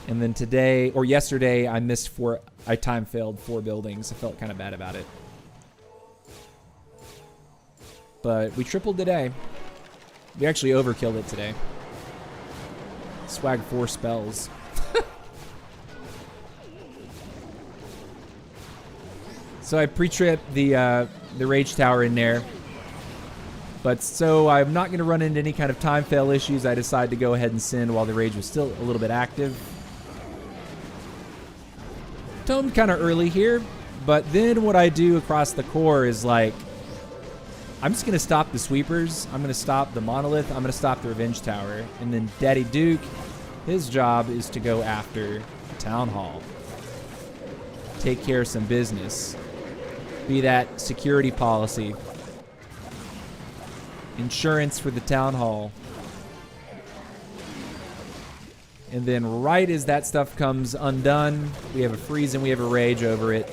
And then today, or yesterday, I time failed 4 buildings. I felt kind of bad about it. But we tripled today. We actually overkilled it today. Swag 4 spells. So I pre-tripped the Rage Tower in there. But so I'm not going to run into any kind of time fail issues. I decided to go ahead and send while the Rage was still a little bit active. Tomed kind of early here. But then what I do across the core is like, I'm just going to stop the sweepers. I'm going to stop the monolith. I'm going to stop the Revenge Tower. And then Daddy Duke, his job is to go after the Town Hall. Take care of some business. Be that security policy. Insurance for the Town Hall. And then right as that stuff comes undone, we have a freeze and we have a rage over it.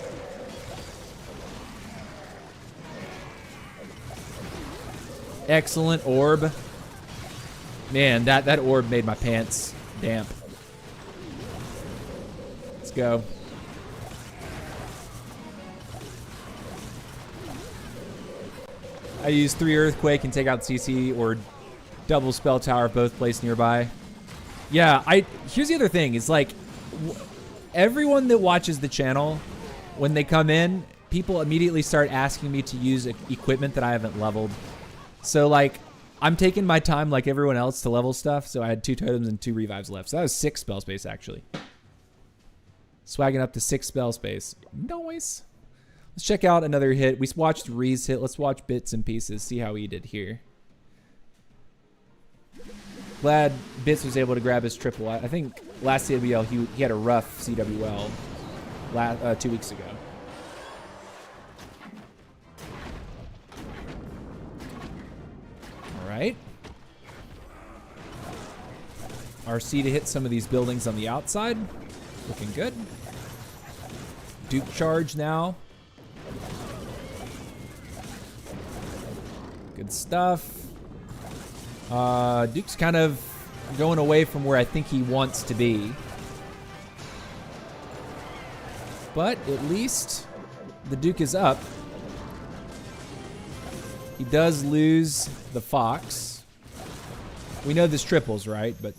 Excellent orb. Man, that orb made my pants damp. Let's go. I use 3 Earthquake and take out CC or double Spell Tower, both placed nearby. Yeah, here's the other thing. Is like, everyone that watches the channel, when they come in, people immediately start asking me to use equipment that I haven't leveled. So, like, I'm taking my time like everyone else to level stuff. So I had 2 totems and 2 revives left. So that was 6 spell space, actually. Swagging up to 6 spell space. Nice. Let's check out another hit. We watched Ree's hit. Let's watch bits and pieces. See how he did here. Glad Bits was able to grab his triple. I think last CWL he had a rough CWL 2 weeks ago. All right. RC to hit some of these buildings on the outside. Looking good. Duke charge now. Good stuff. Duke's kind of going away from where I think he wants to be. But at least the Duke is up. He does lose the Fox. We know this triples, right? But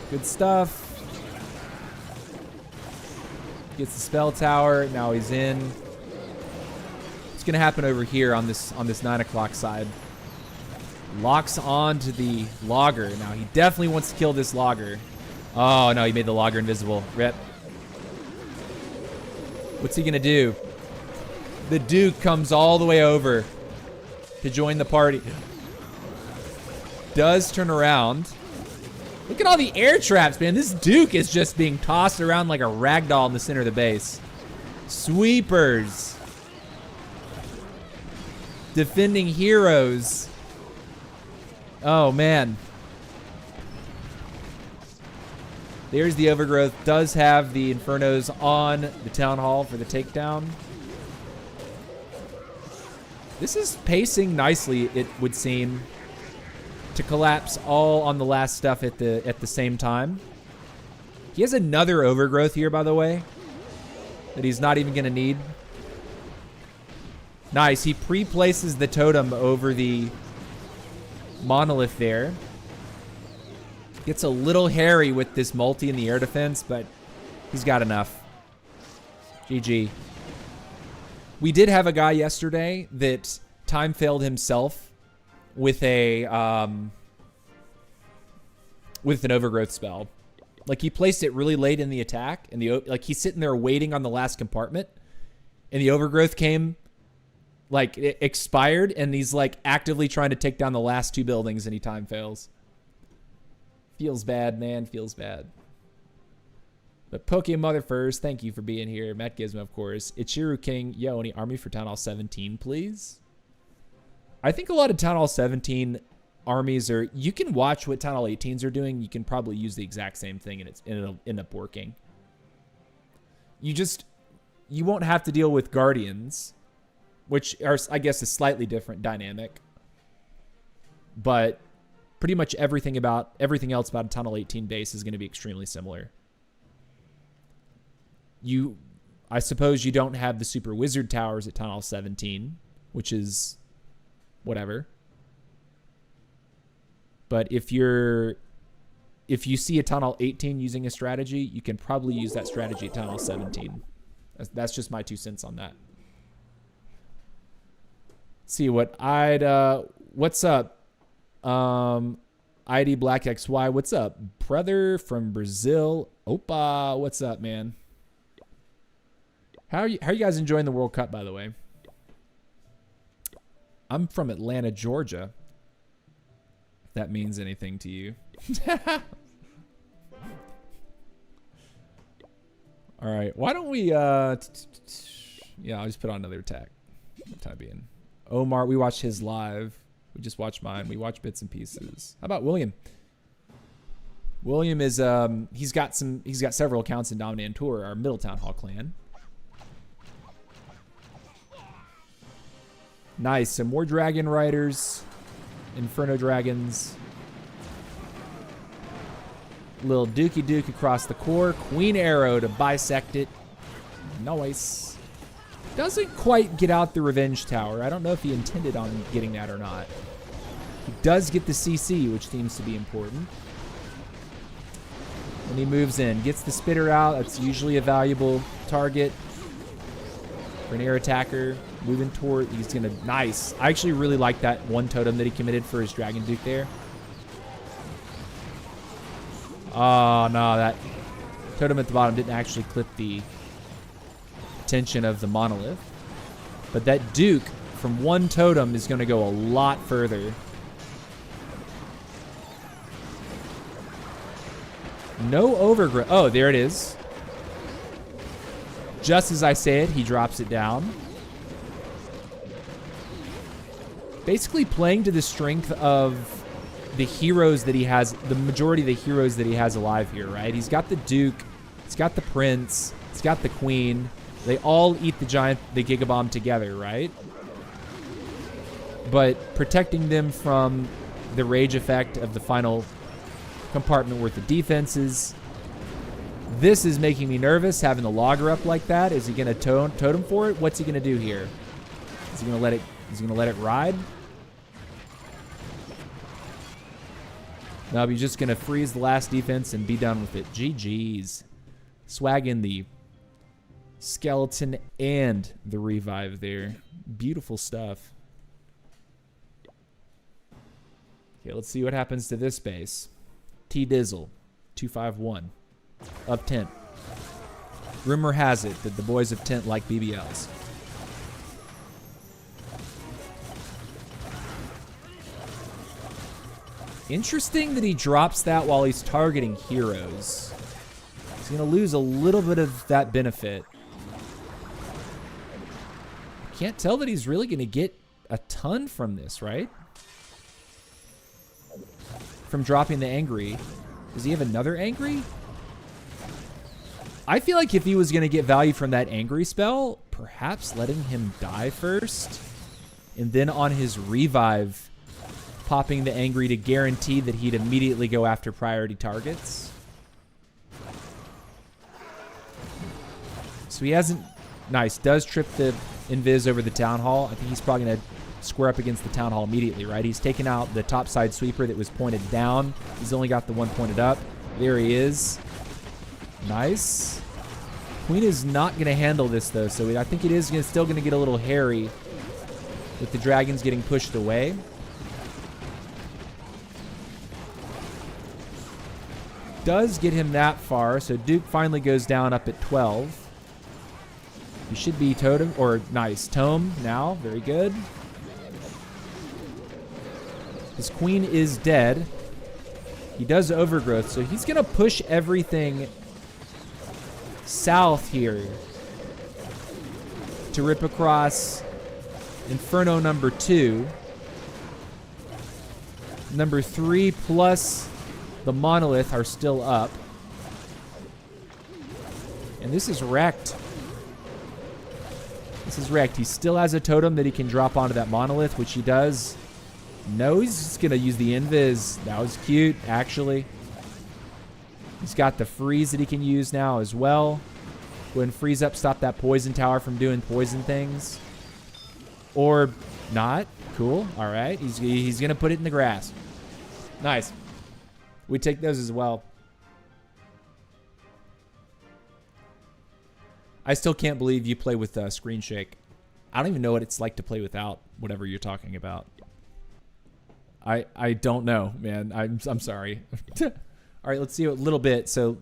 good stuff. Gets the spell tower. Now he's in. What's going to happen over here on this 9 o'clock side? Locks on to the logger. Now he definitely wants to kill this logger. Oh no, he made the logger invisible. Rip. What's he going to do? The Duke comes all the way over to join the party. Does turn around. Look at all the air traps, man. This Duke is just being tossed around like a ragdoll in the center of the base. Sweepers. Defending heroes. Oh, man. There's the Overgrowth. Does have the Infernos on the Town Hall for the takedown. This is pacing nicely, it would seem, to collapse all on the last stuff at the same time. He has another Overgrowth here, by the way, that he's not even going to need. Nice. He pre-places the totem over the monolith there. Gets a little hairy with this multi in the air defense, but he's got enough. GG. We did have a guy yesterday that time failed himself with an Overgrowth spell. Like, he placed it really late in the attack, and like he's sitting there waiting on the last compartment, and the Overgrowth came Like, it expired, and he's, like, actively trying to take down the last 2 buildings any time fails. Feels bad, man. Feels bad. But Pokemother first, thank you for being here. Matt Gizmo, of course. Ichiru King, yo, any army for Town Hall 17, please? I think a lot of Town Hall 17 armies are... You can watch what Town Hall 18s are doing. You can probably use the exact same thing, and it'll end up working. You won't have to deal with Guardians, which are, I guess, a slightly different dynamic. But pretty much everything else about a Town Hall 18 base is going to be extremely similar. I suppose you don't have the Super Wizard Towers at Town Hall 17, which is whatever. But if you see a Town Hall 18 using a strategy, you can probably use that strategy at Town Hall 17. That's just my 2 cents on that. Let's see what what's up? ID Black XY, what's up? Brother from Brazil. Opa, what's up, man? How are you guys enjoying the World Cup, by the way? I'm from Atlanta, Georgia. If that means anything to you. All right, why don't we, yeah, I'll just put on another attack for the time being. Omar, we watched his live. We just watched mine. We watched bits and pieces. How about William? William is, he's got several accounts in Dominant Tour, our Middletown Hall clan. Nice, some more Dragon Riders. Inferno Dragons. Little Dookie Duke across the core. Queen Arrow to bisect it. Nice. Doesn't quite get out the Revenge Tower. I don't know if he intended on getting that or not. He does get the CC, which seems to be important. And he moves in. Gets the Spitter out. That's usually a valuable target for an air attacker. Moving toward, he's going to, nice. I actually really like that one totem that he committed for his Dragon Duke there. Oh, no, that totem at the bottom didn't actually clip the attention of the monolith. But that Duke from one totem is going to go a lot further. No overgrowth. Oh, there it is. Just as I said, he drops it down. Basically playing to the strength of the heroes that he has, the majority of the heroes that he has alive here, right? He's got the Duke, he's got the Prince, he's got the Queen. They all eat the Gigabomb together, right? But protecting them from the rage effect of the final compartment worth of defenses. This is making me nervous, having the logger up like that. Is he going to totem for it? What's he going to do here? Is he going to let it? Is he going to let it ride? No, he's just going to freeze the last defense and be done with it. GG's. Swagging the skeleton and the revive there. Beautiful stuff. Okay, let's see what happens to this base. T-Dizzle, 251. Of Tent. Rumor has it that the boys of Tent like BBLs. Interesting that he drops that while he's targeting heroes. He's going to lose a little bit of that benefit. I can't tell that he's really going to get a ton from this, right? From dropping the Angry. Does he have another Angry? I feel like if he was going to get value from that Angry spell, perhaps letting him die first, and then on his revive, popping the Angry to guarantee that he'd immediately go after priority targets. So he hasn't... Nice. Does trip the Invis over the Town Hall. I think he's probably going to square up against the Town Hall immediately, right? He's taken out the top side sweeper that was pointed down. He's only got the one pointed up. There he is. Nice. Queen is not going to handle this, though, so I think it is still going to get a little hairy with the dragons getting pushed away. Does get him that far, so Duke finally goes down up at 12. He should be totem, or nice. Tome now, very good. His queen is dead. He does overgrowth, so he's gonna push everything south here to rip across Inferno number 2. Number 3 plus the monolith are still up. And this is wrecked. This is wrecked. He still has a totem that he can drop onto that monolith, which he does. No, he's just going to use the invis. That was cute, actually. He's got the freeze that he can use now as well. Go ahead and freeze up, stop that poison tower from doing poison things. Or not. Cool. All right. He's going to put it in the grass. Nice. We take those as well. I still can't believe you play with screen shake. I don't even know what it's like to play without whatever you're talking about. I don't know, man. I'm sorry. All right, let's see a little bit. So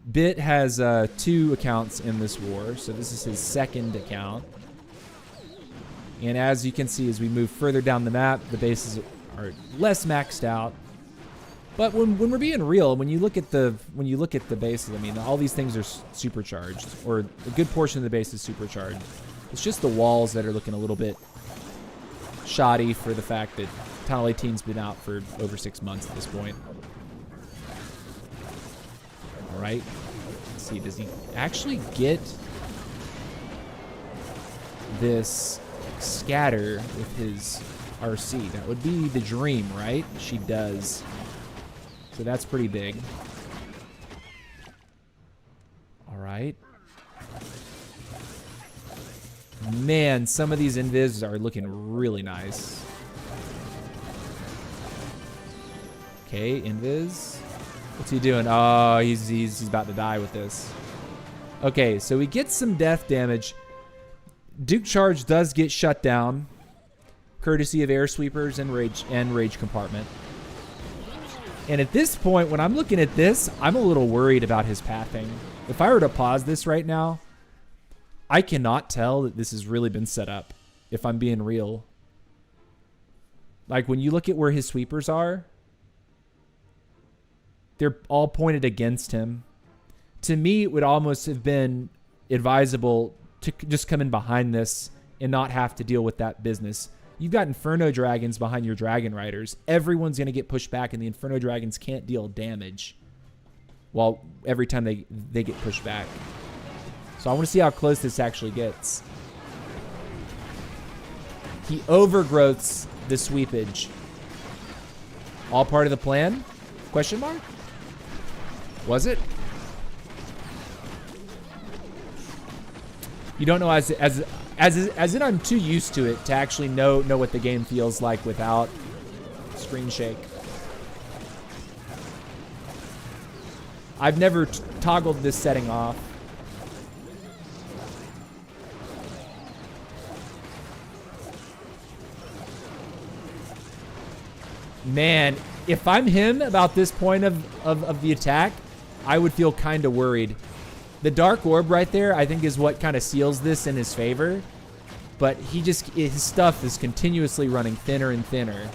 Bit has 2 accounts in this war, so this is his second account. And as you can see, as we move further down the map, the bases are less maxed out. But when we're being real, when you look at the bases, I mean, all these things are supercharged, or a good portion of the base is supercharged. It's just the walls that are looking a little bit shoddy for the fact that Tunnel 18's been out for over 6 months at this point. All right. Let's see, does he actually get this scatter with his RC? That would be the dream, right? She does. So that's pretty big. All right. Man, some of these invis are looking really nice. Okay, invis. What's he doing? Oh, he's about to die with this. Okay, so he gets some death damage. Duke Charge does get shut down, courtesy of air sweepers and rage compartment. And at this point, when I'm looking at this, I'm a little worried about his pathing. If I were to pause this right now, I cannot tell that this has really been set up, if I'm being real. Like, when you look at where his sweepers are, they're all pointed against him. To me, it would almost have been advisable to just come in behind this and not have to deal with that business. You've got Inferno Dragons behind your Dragon Riders. Everyone's going to get pushed back, and the Inferno Dragons can't deal damage every time they get pushed back. So I want to see how close this actually gets. He overgrowths the sweepage. All part of the plan? Question mark? Was it? You don't know as in I'm too used to it to actually know what the game feels like without screen shake. I've never toggled this setting off. Man, if I'm him about this point of the attack, I would feel kind of worried. The Dark Orb right there, I think, is what kind of seals this in his favor. But his stuff is continuously running thinner and thinner.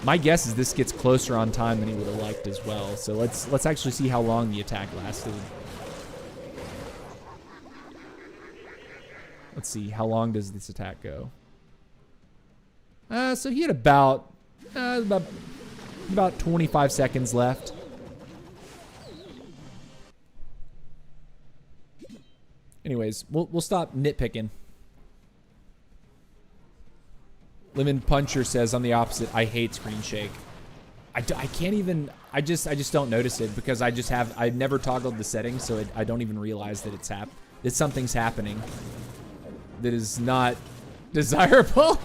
My guess is this gets closer on time than he would have liked as well. So let's actually see how long the attack lasted. Let's see, how long does this attack go? So he had about 25 seconds left. Anyways, we'll stop nitpicking. Lemon Puncher says on the opposite, I hate screen shake. I can't even, I just don't notice it because I've never toggled the settings, so I don't even realize that that something's happening that is not desirable.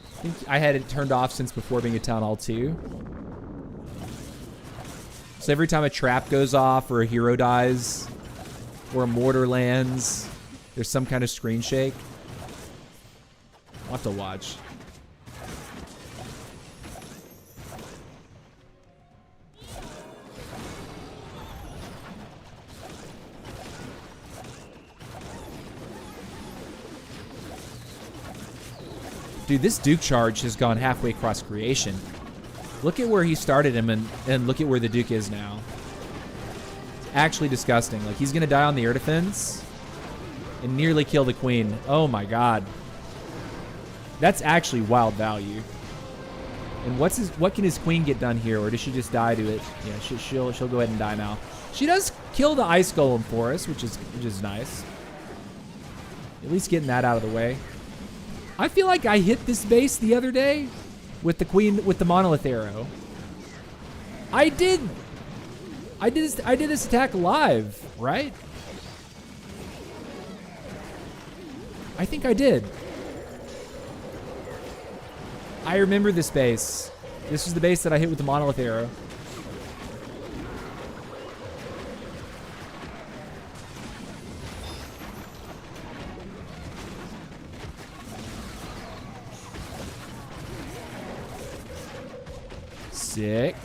I think I had it turned off since before being a Town Hall 2. So every time a trap goes off or a hero dies or a mortar lands, There's some kind of screen shake. I'll have to watch. Dude, this Duke charge has gone halfway across creation. Look at where he started him and look at where the Duke is now. It's actually disgusting. Like, he's going to die on the air defense and nearly kill the queen. Oh, my God. That's actually wild value. And what can his queen get done here? Or does she just die to it? Yeah, she'll go ahead and die now. She does kill the ice golem for us, which is nice. At least getting that out of the way. I feel like I hit this base the other day with the queen with the monolith arrow. I did this attack live, right? I think I did. I remember this base. This was the base that I hit with the monolith arrow. Sick.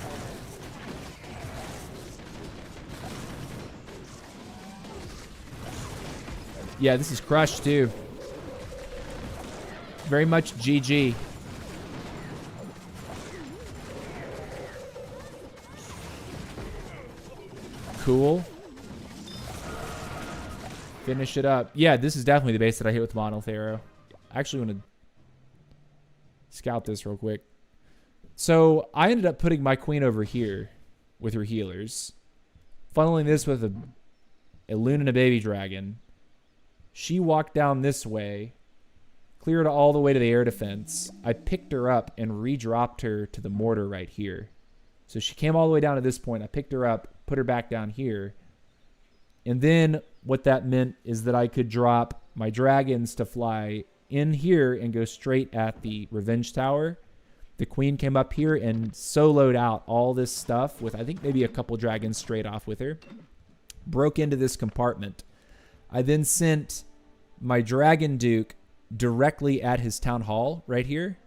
Yeah, this is crushed too. Very much GG. Cool. Finish it up. Yeah, this is definitely the base that I hit with the monolith arrow. I actually want to scout this real quick. So I ended up putting my queen over here with her healers, funneling this with a loon and a baby dragon. She walked down this way, cleared all the way to the air defense. I picked her up and re-dropped her to the mortar right here. So she came all the way down to this point. I picked her up, put her back down here. And then what that meant is that I could drop my dragons to fly in here and go straight at the revenge tower. The queen came up here and soloed out all this stuff with, I think, maybe a couple dragons straight off with her. Broke into this compartment. I then sent my dragon duke directly at his town hall right here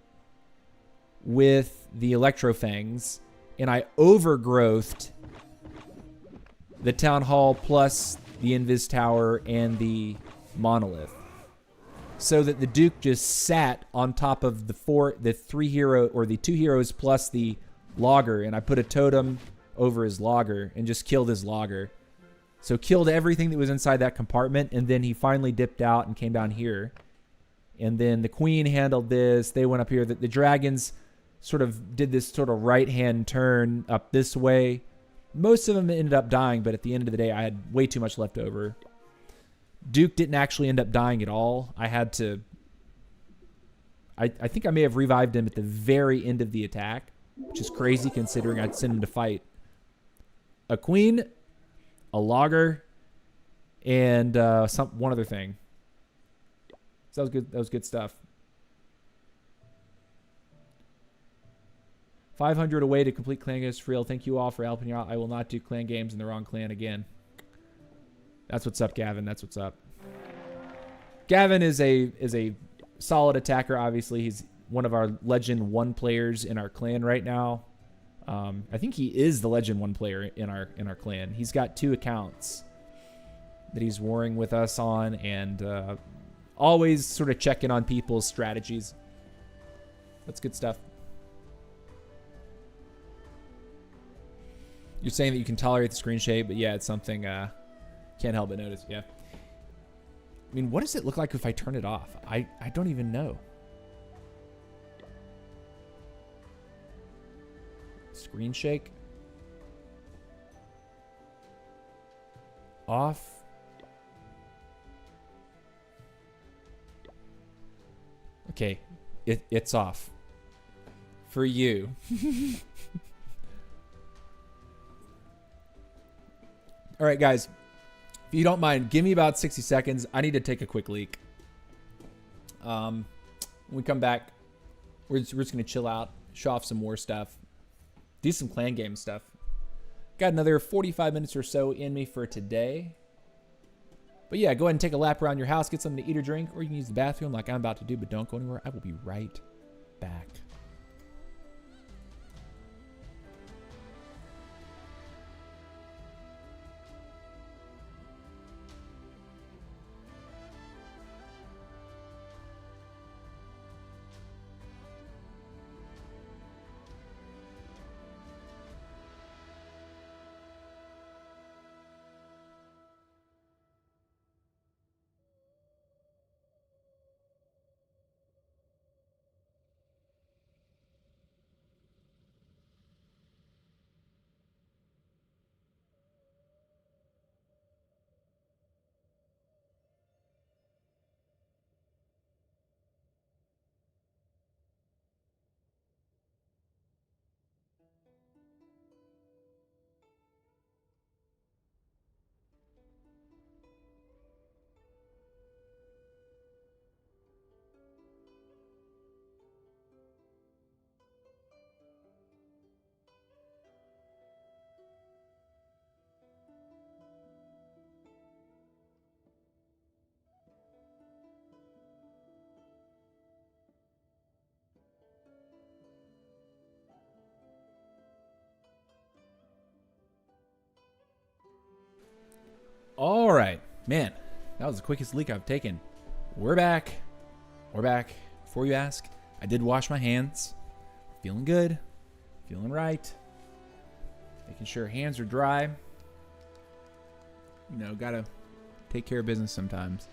with the electrofangs, and I overgrowthed the town hall plus the invis tower and the monolith, so that the Duke just sat on top of the two heroes plus the logger, and I put a totem over his logger and just killed his logger. So killed everything that was inside that compartment, and then he finally dipped out and came down here. And then the queen handled this. They went up here. The dragons sort of did this sort of right-hand turn up this way. Most of them ended up dying, but at the end of the day, I had way too much left over. Duke didn't actually end up dying at all. I had to... I think I may have revived him at the very end of the attack, which is crazy considering I'd sent him to fight a queen, a logger, and one other thing. So that was good. That was good stuff. 500 away to complete clan games for real. Thank you all for helping you out. I will not do clan games in the wrong clan again. That's what's up, Gavin. That's what's up. Gavin is a solid attacker. Obviously, he's one of our Legend 1 players in our clan right now. I think he is the Legend 1 player in our clan. He's got 2 accounts that he's warring with us on, and always sort of checking on people's strategies. That's good stuff. You're saying that you can tolerate the screen shade, but yeah, it's something can't help but notice. Yeah. I mean, what does it look like if I turn it off? I don't even know. Screen shake. Off. Okay, it's off. For you. All right, guys. If you don't mind, give me about 60 seconds. I need to take a quick leak. When we come back, we're just going to chill out, show off some more stuff, do some clan game stuff. Got another 45 minutes or so in me for today. But yeah, go ahead and take a lap around your house, get something to eat or drink, or you can use the bathroom like I'm about to do, but don't go anywhere. I will be right back. All right, man, that was the quickest leak I've taken. We're back. We're back. Before you ask, I did wash my hands. Feeling good. Feeling right. Making sure hands are dry. You know, gotta take care of business sometimes.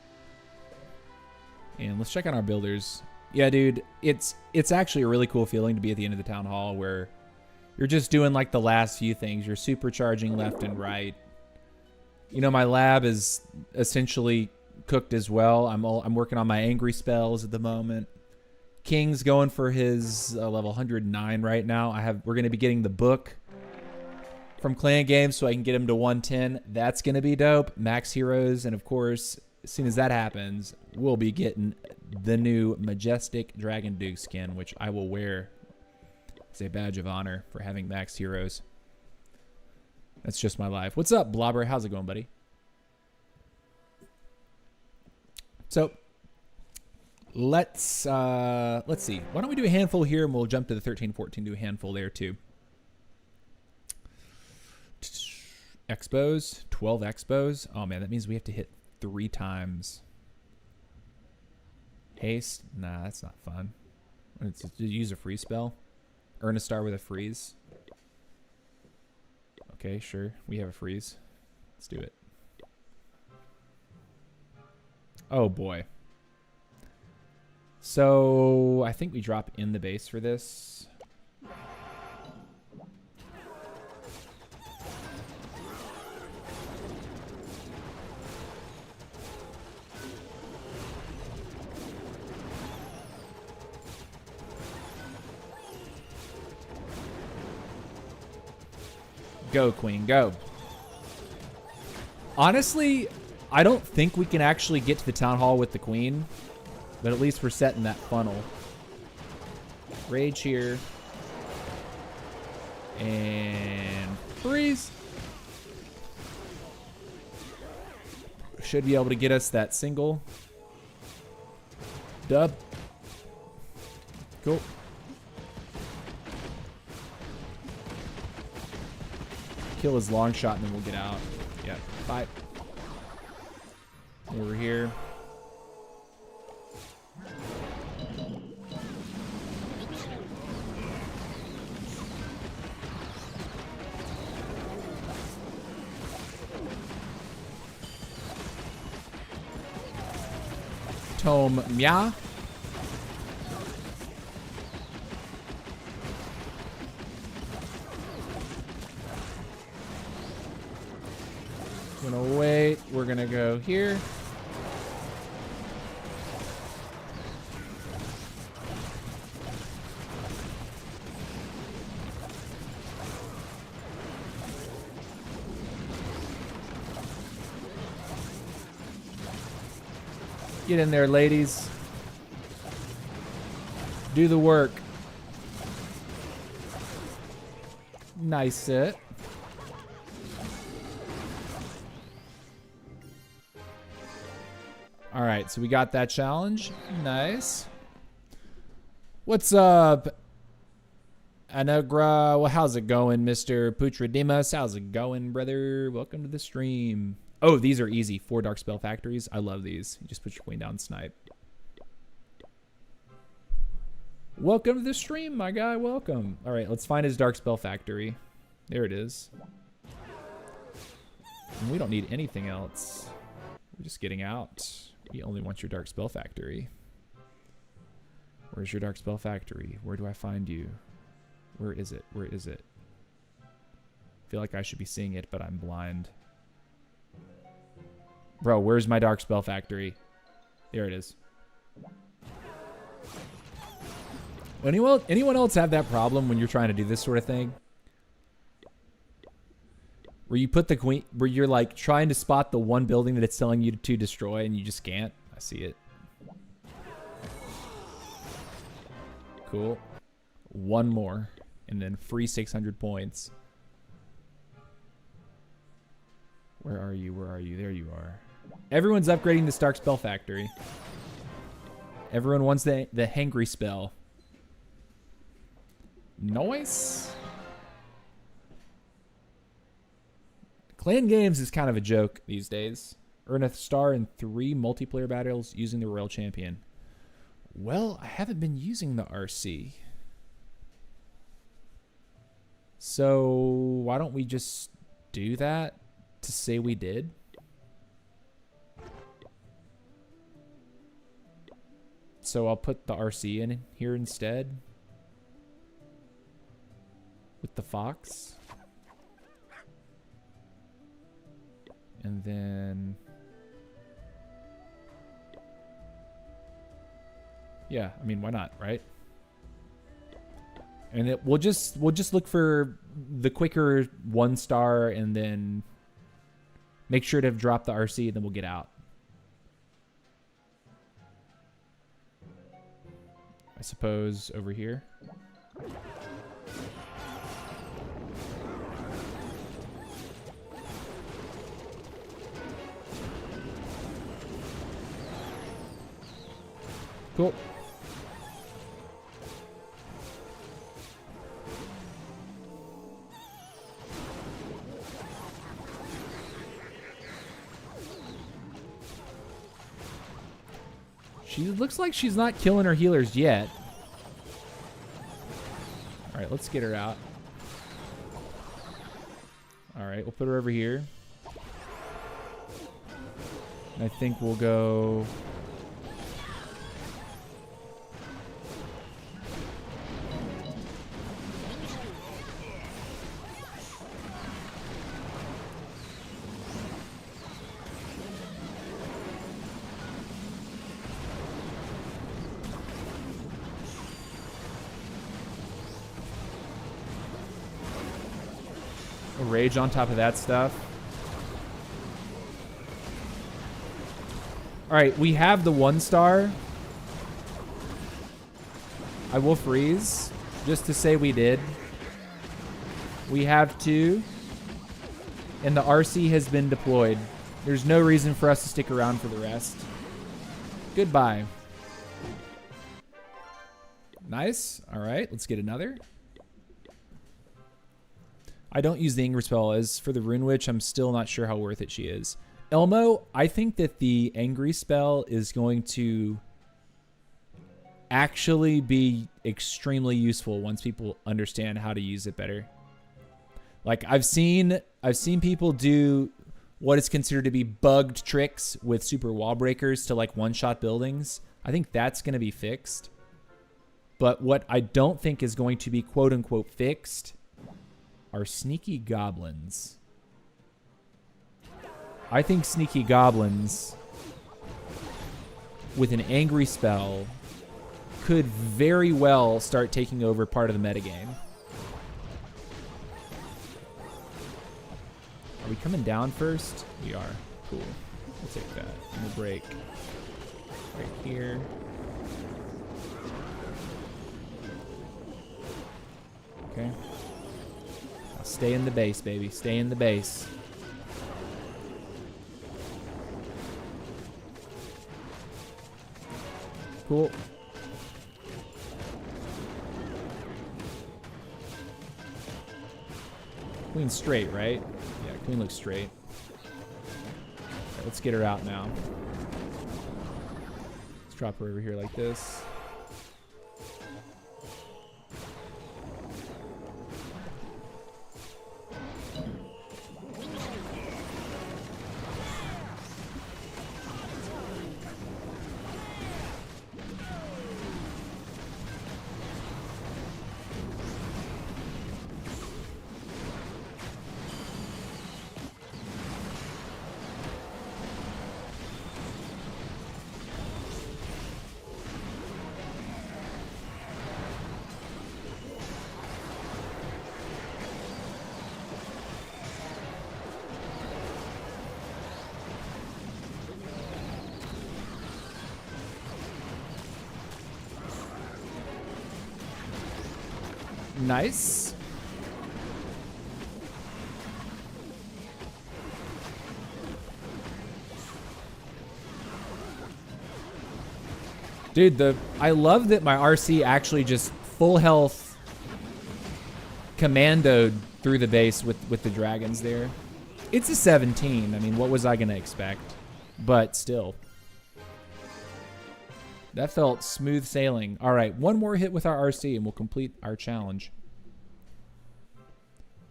And let's check on our builders. Yeah, dude, it's actually a really cool feeling to be at the end of the town hall where you're just doing like the last few things. You're supercharging left and right. You know, my lab is essentially cooked as well. I'm working on my angry spells at the moment. King's going for his level 109 right now. We're going to be getting the book from Clan Games so I can get him to 110. That's going to be dope. Max Heroes, and of course, as soon as that happens, we'll be getting the new Majestic Dragon Duke skin, which I will wear as a badge of honor for having Max Heroes. That's just my life. What's up, Blobber? How's it going, buddy? So let's see. Why don't we do a handful here, and we'll jump to the 13-14, do a handful there too. Expos, 12 expos. Oh man, that means we have to hit 3 times. Haste? Nah, that's not fun. Let's use a freeze spell. Earn a star with a freeze. Okay, sure. We have a freeze. Let's do it. Oh, boy. So, I think we drop in the base for this. Go, Queen, go. Honestly, I don't think we can actually get to the town hall with the Queen, but at least we're setting that funnel. Rage here. And freeze. Should be able to get us that single. Dub. Cool. Kill his long shot and then we'll get out. Yeah, bye. Over here. Tome Mya. Gonna wait. We're gonna go here. Get in there, ladies. Do the work. Nice it. All right, so we got that challenge. Nice. What's up, Anagra? Well, how's it going, Mr. Putradimas? How's it going, brother? Welcome to the stream. Oh, these are easy. 4 Dark Spell Factories. I love these. You just put your queen down and snipe. Welcome to the stream, my guy. Welcome. All right, let's find his Dark Spell Factory. There it is. And we don't need anything else. We're just getting out. We only want your Dark Spell Factory. Where's your Dark Spell Factory? Where do I find you? Where is it? Where is it? I feel like I should be seeing it, but I'm blind. Bro, where's my Dark Spell Factory? There it is. Anyone else have that problem when you're trying to do this sort of thing? Where you put the queen, where you're like trying to spot the one building that it's telling you to destroy and you just can't? I see it. Cool. One more. And then free 600 points. Where are you? Where are you? There you are. Everyone's upgrading this Dark Spell Factory. Everyone wants the hangry spell. Nice. Clan games is kind of a joke these days. Earn a star in 3 multiplayer battles using the Royal Champion. Well, I haven't been using the RC. So why don't we just do that to say we did? So I'll put the RC in here instead. With the fox. And then... yeah, I mean, why not, right? And we'll just look for the quicker 1 star and then make sure to drop the RC and then we'll get out. I suppose over here. Cool. She looks like she's not killing her healers yet. All right, let's get her out. All right, we'll put her over here. And I think we'll go... rage on top of that stuff. All right, we have the 1 star. I will freeze just to say we did. We have 2. And the RC has been deployed. There's no reason for us to stick around for the rest. Goodbye. Nice. All right, let's get another. I don't use the Anger spell. As for the Rune Witch, I'm still not sure how worth it she is. Elmo, I think that the Angry spell is going to actually be extremely useful once people understand how to use it better. Like I've seen people do what is considered to be bugged tricks with super wall breakers to like one-shot buildings. I think that's going to be fixed. But what I don't think is going to be quote-unquote fixed are sneaky goblins. I think sneaky goblins with an angry spell could very well start taking over part of the metagame. Are we coming down first? We are. Cool. We'll take that. And we'll break right here. Okay. Now stay in the base, baby. Stay in the base. Cool. Queen's straight, right? Yeah, queen looks straight. Right, let's get her out now. Let's drop her over here like this. Nice. Dude, I love that my RC actually just full health commandoed through the base with the dragons there. It's a 17. I mean, what was I going to expect? But still. That felt smooth sailing. All right, one more hit with our RC and we'll complete our challenge.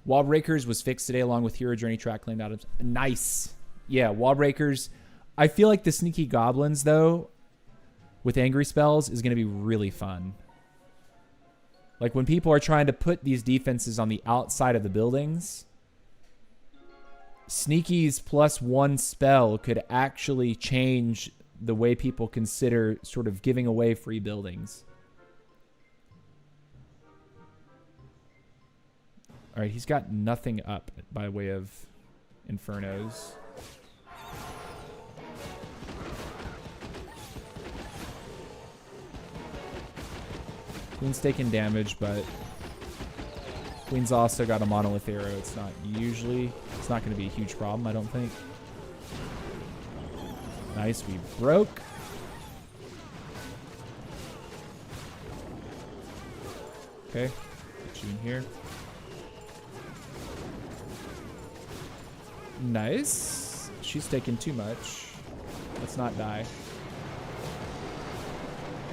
Wall Breakers was fixed today along with Hero Journey track claimed out of... Nice. Yeah, Wall Breakers. I feel like the Sneaky Goblins, though, with Angry Spells is going to be really fun. Like when people are trying to put these defenses on the outside of the buildings, Sneaky's +1 spell could actually change the way people consider sort of giving away free buildings. All right, he's got nothing up by way of Infernos. Queen's taking damage, but Queen's also got a monolith arrow. It's not going to be a huge problem, I don't think. Nice, we broke. Okay, get you in here. Nice. She's taking too much. Let's not die.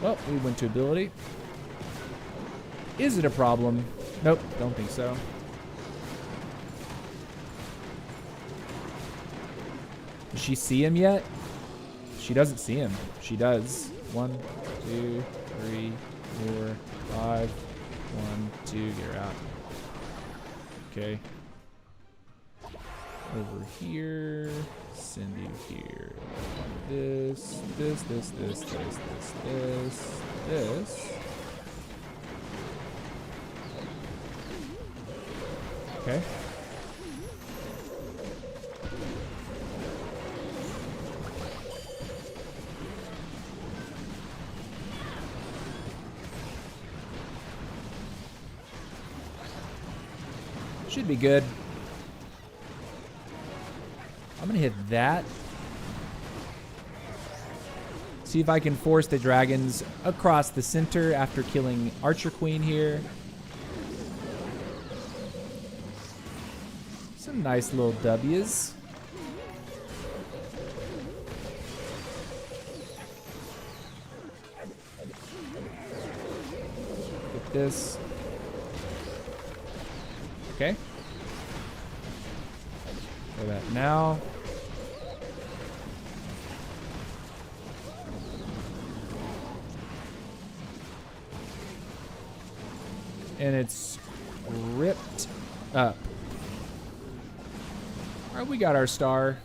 Well, we went to ability. Is it a problem? Nope, don't think so. Does she see him yet? She doesn't see him. She does. 1, 2, 3, 4, 5. 1, 2, get her out. Okay. Over here. Send you here. This. Okay. Should be good. I'm gonna hit that. See if I can force the dragons across the center after killing Archer Queen here. Some nice little W's. Get this. Okay. Play that now. And it's ripped up. All right, we got our star.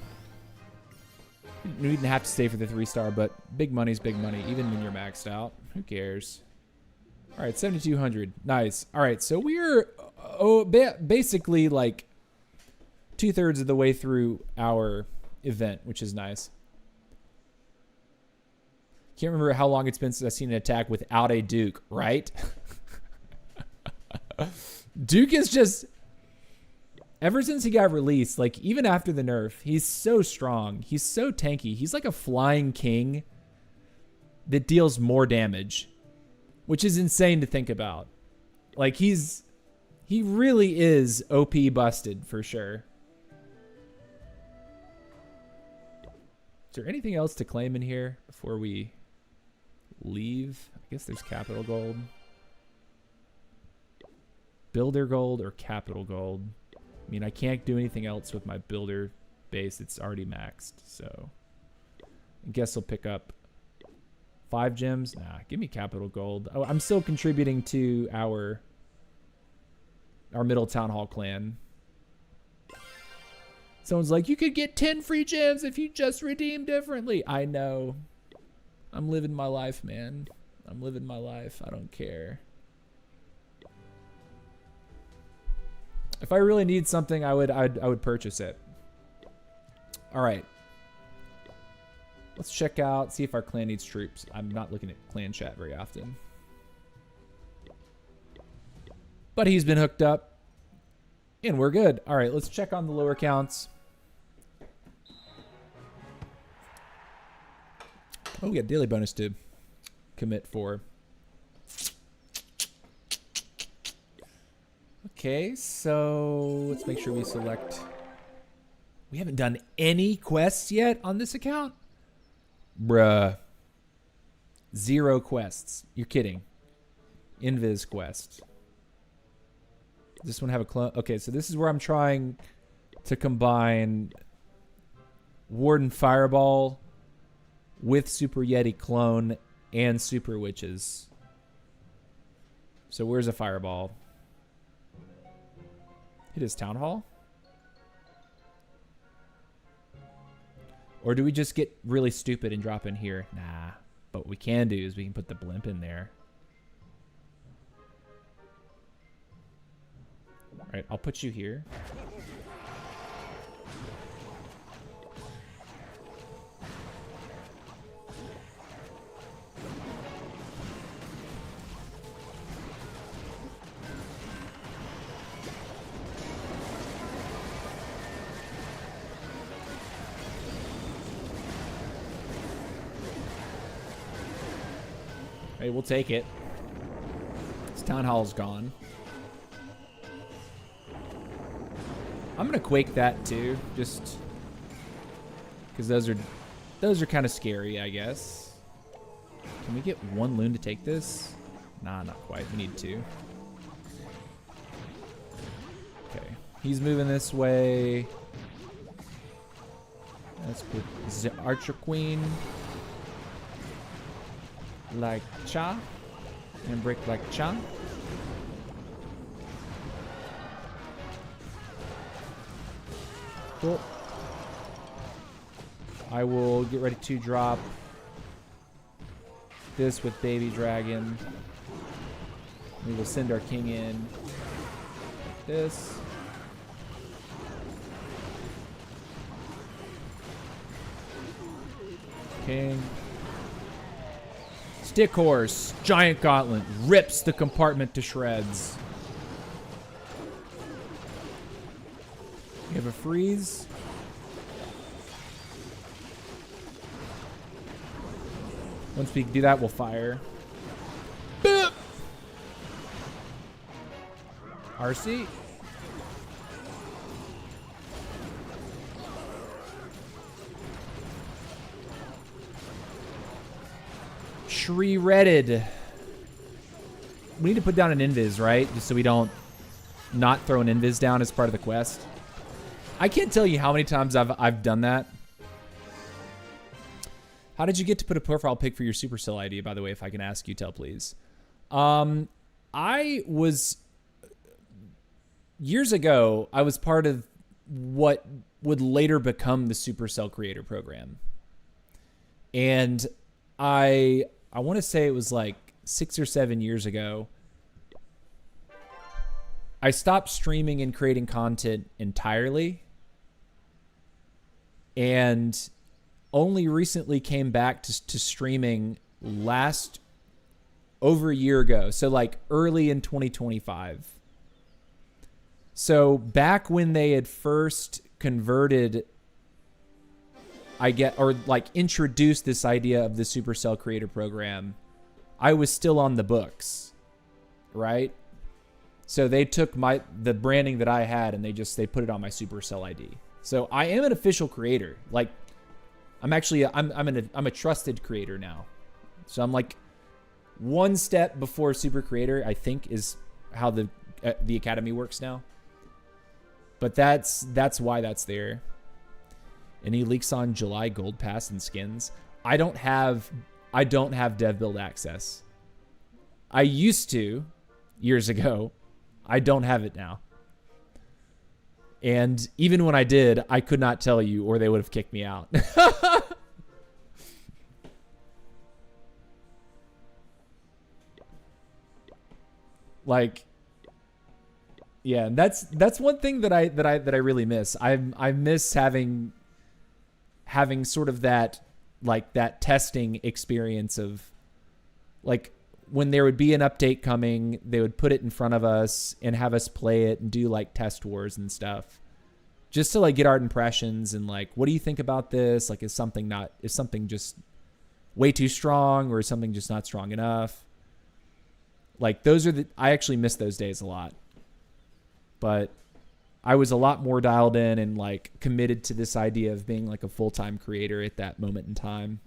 We didn't have to stay for the 3-star, but big money's big money, even when you're maxed out. Who cares? All right, 7,200. Nice. All right, so we're basically like 2/3 of the way through our event, which is nice. Can't remember how long it's been since I've seen an attack without a Duke, right? Duke is just, ever since he got released, like even after the nerf, he's so strong. He's so tanky. He's like a flying king. that deals more damage, which is insane to think about. Like, he really is OP busted for sure. Is there anything else to claim in here before we leave? I guess there's capital gold. Builder gold or capital gold. I mean, I can't do anything else with my builder base. It's already maxed, so I guess I'll pick up 5 gems. Nah, give me capital gold. Oh, I'm still contributing to our middle town hall clan. Someone's like, you could get 10 free gems if you just redeem differently. I know. I'm living my life, man. I'm living my life. I don't care. If I really need something, I would purchase it. All right. Let's check out, see if our clan needs troops. I'm not looking at clan chat very often. But he's been hooked up. And we're good. All right, let's check on the lower counts. Oh, we got daily bonus to commit for. Okay, so let's make sure we select. We haven't done any quests yet on this account? Bruh. 0 quests. You're kidding. Invis quest. Does this one have a clone? Okay, so this is where I'm trying to combine Warden Fireball with Super Yeti clone and Super Witches. So where's a Fireball? It is Town Hall? Or do we just get really stupid and drop in here? Nah. But what we can do is we can put the blimp in there. Alright, I'll put you here. Hey, we'll take it. This town hall's gone. I'm gonna quake that too, just because those are kind of scary, I guess. Can we get 1 loon to take this? Nah, not quite. We need 2. Okay, he's moving this way. Let's put the Archer Queen like cha and brick like cha. Cool. I will get ready to drop this with Baby Dragon. We will send our king in like this. King. Stick Horse, Giant Gauntlet, rips the compartment to shreds. We have a freeze. Once we do that, we'll fire. Boop. RC. Shredded. We need to put down an invis, right? Just so we don't not throw an invis down as part of the quest. I can't tell you how many times I've done that. How did you get to put a profile pic for your Supercell ID, by the way, if I can ask you, tell please? I was, years ago, I was part of what would later become the Supercell Creator Program. And I want to say it was like 6 or 7 years ago. I stopped streaming and creating content entirely. And only recently came back to streaming over a year ago. So like early in 2025. So back when they had first converted introduced this idea of the Supercell creator program, I was still on the books, right? So they took the branding that I had and they put it on my Supercell ID. So I am an official creator. Like, I'm a trusted creator now. So I'm like one step before super creator, I think, is how the academy works now. But that's why that's there. Any leaks on July Gold Pass and skins? I don't have dev build access. I used to years ago. I don't have it now. And even when I did, I could not tell you or they would have kicked me out. Like, yeah, that's one thing that I really miss. I miss having sort of that, like, that testing experience of, like, when there would be an update coming, they would put it in front of us and have us play it and do like test wars and stuff, just to like get our impressions and like, what do you think about this? Like, is something just way too strong, or is something just not strong enough? Like, I actually miss those days a lot. But I was a lot more dialed in and like committed to this idea of being like a full-time creator at that moment in time.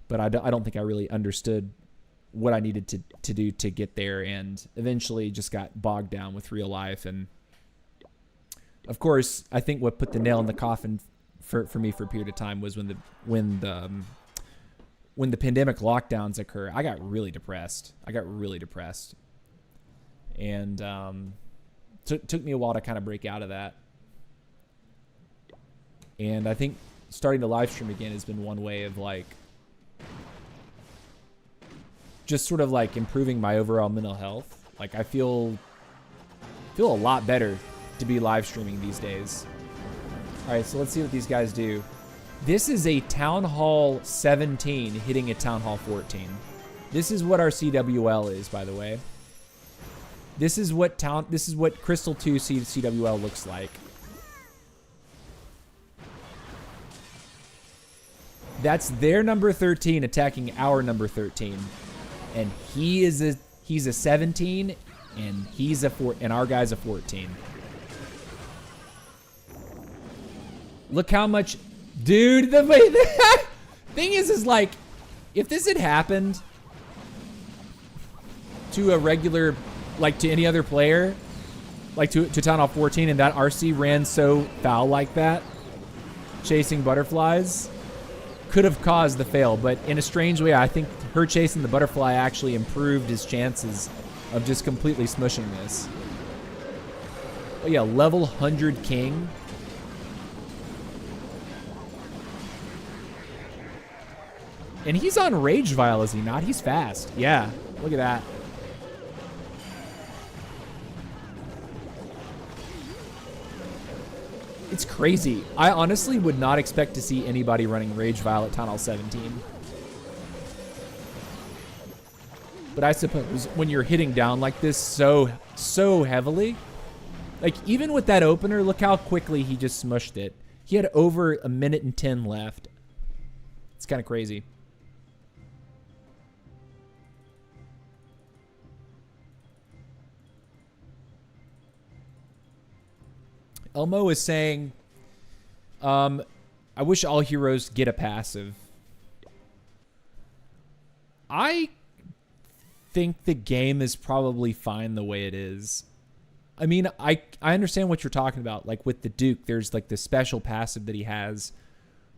But I don't think I really understood what I needed to do to get there, and eventually just got bogged down with real life. And of course, I think what put the nail in the coffin for me for a period of time was when the pandemic lockdowns occur. I got really depressed. And took me a while to kind of break out of that. And I think starting to live stream again has been one way of like just sort of like improving my overall mental health. Like, I feel a lot better to be live streaming these days. All right, so let's see what these guys do. This is a Town Hall 17 hitting a Town Hall 14. This is what our CWL is, by the way. This is what Crystal 2 CWL looks like. That's their number 13 attacking our number 13. And he's a 17 and he's a 4, and our guy's a 14. Look how much, dude, the thing is like, if this had happened to a regular, like to any other player, like to Town Hall 14, and that RC ran so foul like that, chasing butterflies, could have caused the fail. But in a strange way, I think her chasing the butterfly actually improved his chances of just completely smushing this. Oh yeah, level 100 king. And he's on Rage Vial, is he not? He's fast. Yeah, look at that. It's crazy. I honestly would not expect to see anybody running Rage Vial at Town Hall 17. But I suppose when you're hitting down like this so heavily, like even with that opener, look how quickly he just smushed it. He had over a minute and 10 left. It's kind of crazy. Elmo is saying, I wish all heroes get a passive. I think the game is probably fine the way it is. I mean, I understand what you're talking about. Like with the Duke, there's like this special passive that he has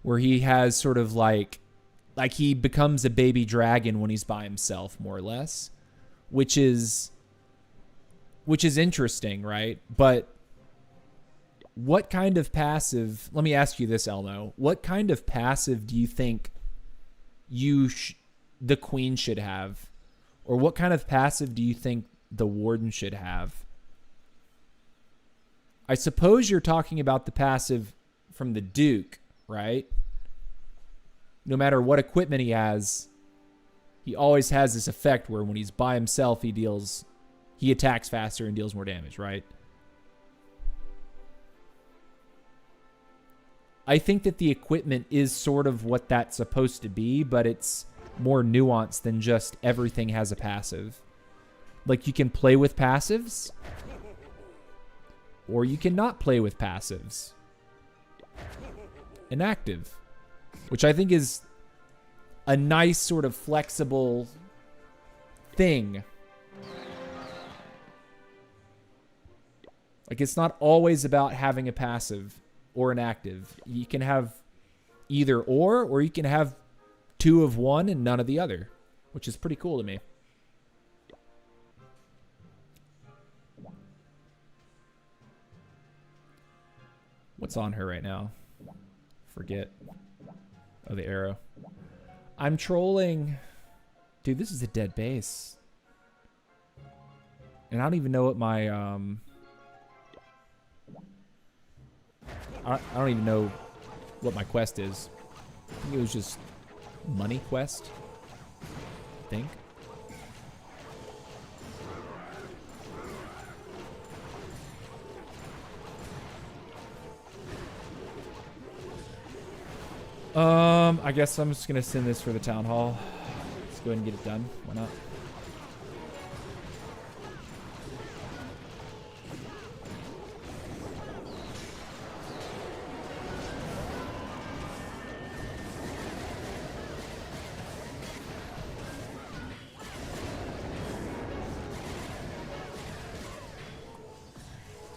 where he has sort of like he becomes a baby dragon when he's by himself, more or less, which is interesting, right? But what kind of passive, let me ask you this, Elmo, what kind of passive do you think the Queen should have? Or what kind of passive do you think the Warden should have? I suppose you're talking about the passive from the Duke, right? No matter what equipment he has, he always has this effect where when he's by himself, he attacks faster and deals more damage, right? I think that the equipment is sort of what that's supposed to be, but it's more nuanced than just everything has a passive. Like, you can play with passives, or you cannot play with passives. Inactive, which I think is a nice sort of flexible thing. Like, it's not always about having a passive or an active. You can have either or you can have two of one and none of the other, which is pretty cool to me. What's on her right now? Forget. Oh, the arrow. I'm trolling. Dude, this is a dead base. And I don't even know what my, I don't even know what my quest is. I think it was just money quest, I think. I guess I'm just gonna send this for the town hall. Let's go ahead and get it done. Why not?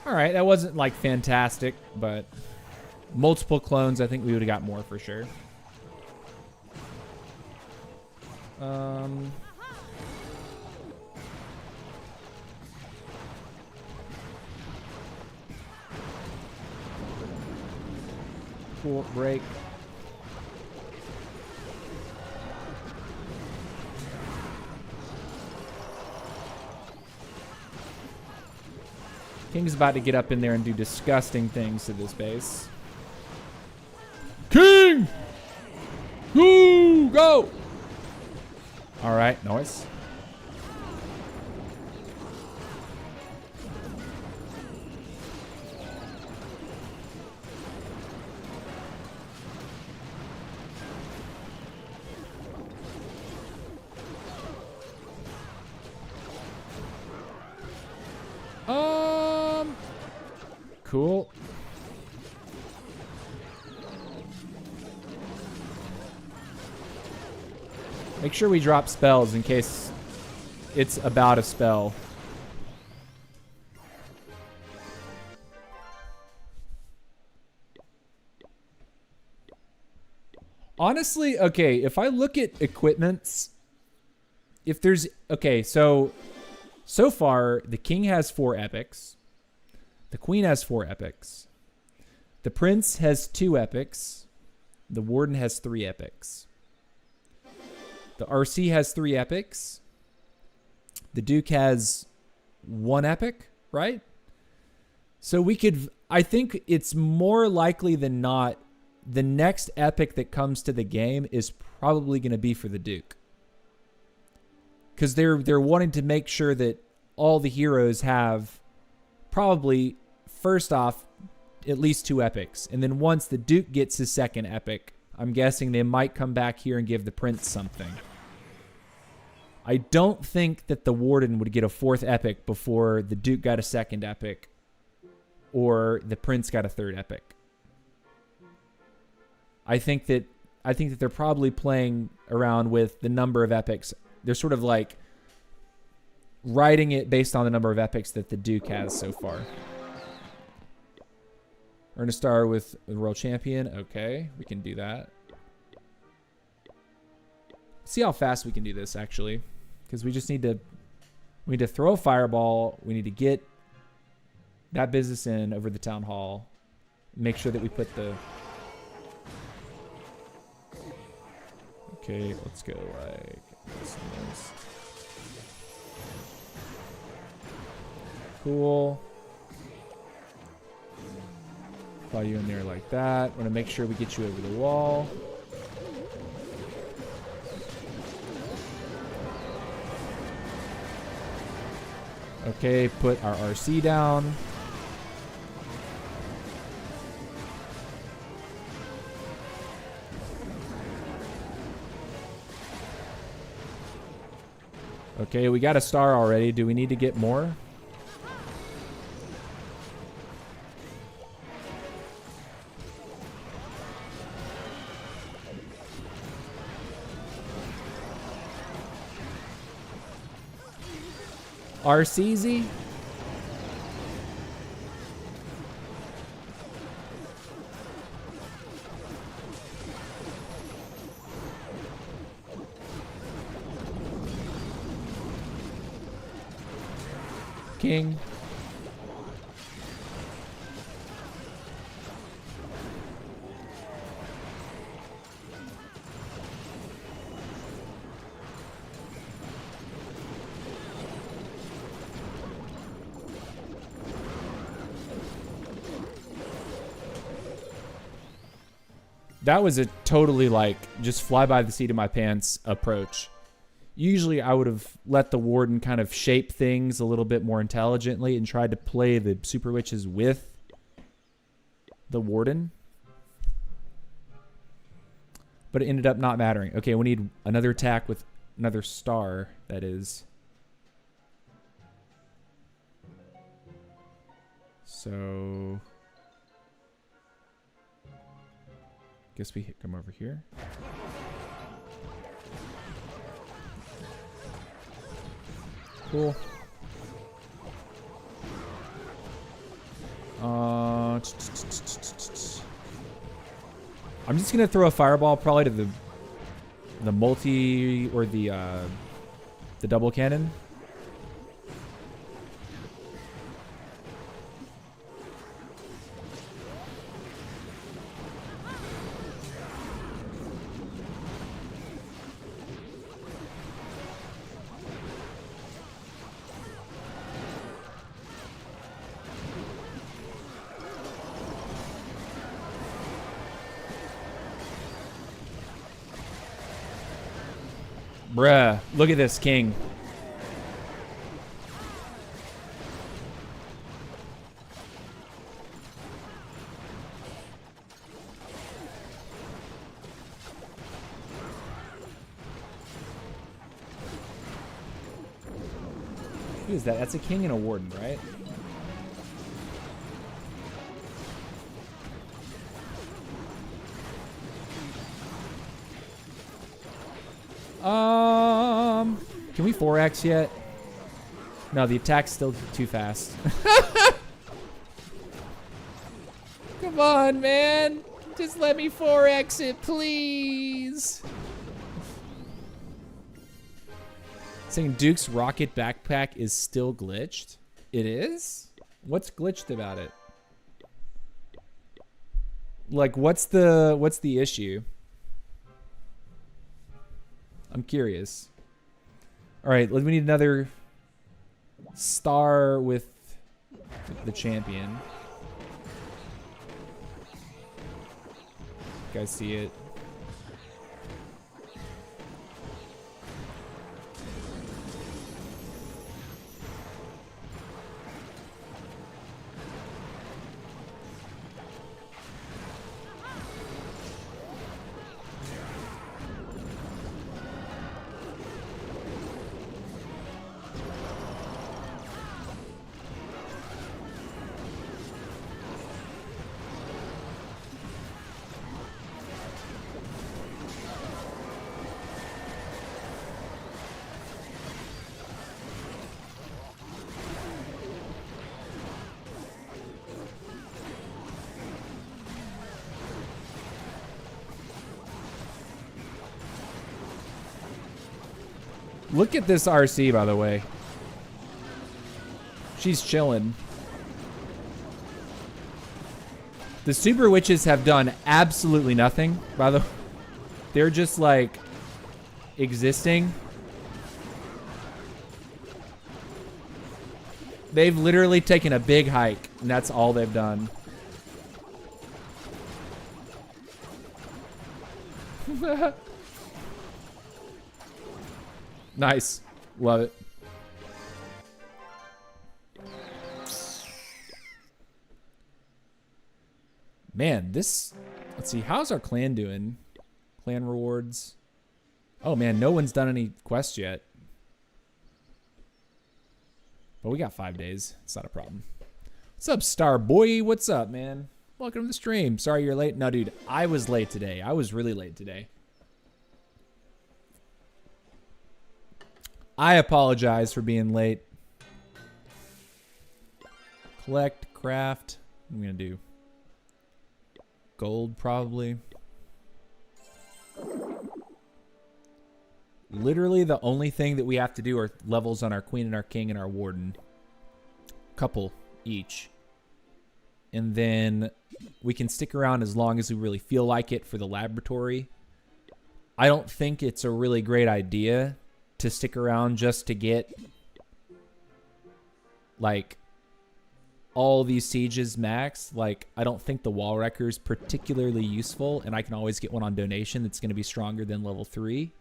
All right, that wasn't like fantastic, but multiple clones, I think we would have got more for sure. Cool, break. King's about to get up in there and do disgusting things to this base. King! Woo! Go! All right, nice. Cool. Make sure we drop spells in case it's about a spell. Honestly, okay, if I look at equipments, if there's... Okay, so far, the king has 4 epics. The queen has 4 epics. The prince has 2 epics. The warden has 3 epics. The RC has 3 epics. The duke has 1 epic, right? So we could... I think it's more likely than not the next epic that comes to the game is probably going to be for the duke. Because they're wanting to make sure that all the heroes have probably... First off, at least 2 epics. And then once the duke gets his 2nd epic, I'm guessing they might come back here and give the prince something. I don't think that the warden would get a 4th epic before the duke got a 2nd epic or the prince got a 3rd epic. I think that they're probably playing around with the number of epics. They're sort of like writing it based on the number of epics that the duke has so far. Earn a star with the world champion. Okay, we can do that. See how fast we can do this, actually. Because we just need to throw a fireball. We need to get that business in over the town hall. Make sure that we put the... Okay, let's go like this and this. Cool. Fly you in there like that. Want to make sure we get you over the wall. Okay, put our RC down. Okay, we got a star already. Do we need to get more? RCZ? King. That was a totally like just fly by the seat of my pants approach. Usually I would have let the Warden kind of shape things a little bit more intelligently and tried to play the Super Witches with the Warden. But it ended up not mattering. Okay, we need another attack with another star, that is. So... guess we come over here. Cool. I'm just gonna throw a fireball probably to the multi or the double cannon. Bruh, look at this king. Who is that? That's a king and a warden, right? Can we 4x yet? No, the attack's still too fast. Come on, man. Just let me 4x it, please. Saying Duke's rocket backpack is still glitched. It is? What's glitched about it? Like, what's the issue? I'm curious. All right, we need another star with the champion. You guys see it? Look at this RC, by the way. She's chilling. The Super Witches have done absolutely nothing, by the way. They're just, like, existing. They've literally taken a big hike, and that's all they've done. Nice. Love it. Man, this... Let's see. How's our clan doing? Clan rewards. Oh, man. No one's done any quests yet. But we got 5 days. It's not a problem. What's up, Star Boy? What's up, man? Welcome to the stream. Sorry you're late. No, dude, I was late today. I was really late today. I apologize for being late. Collect, craft. What am I going to do? Gold, probably. Literally the only thing that we have to do are levels on our queen and our king and our warden. Couple each. And then we can stick around as long as we really feel like it for the laboratory. I don't think it's a really great idea to stick around just to get like all these sieges max. Like, I don't think the wall wrecker is particularly useful, and I can always get one on donation that's going to be stronger than level 3.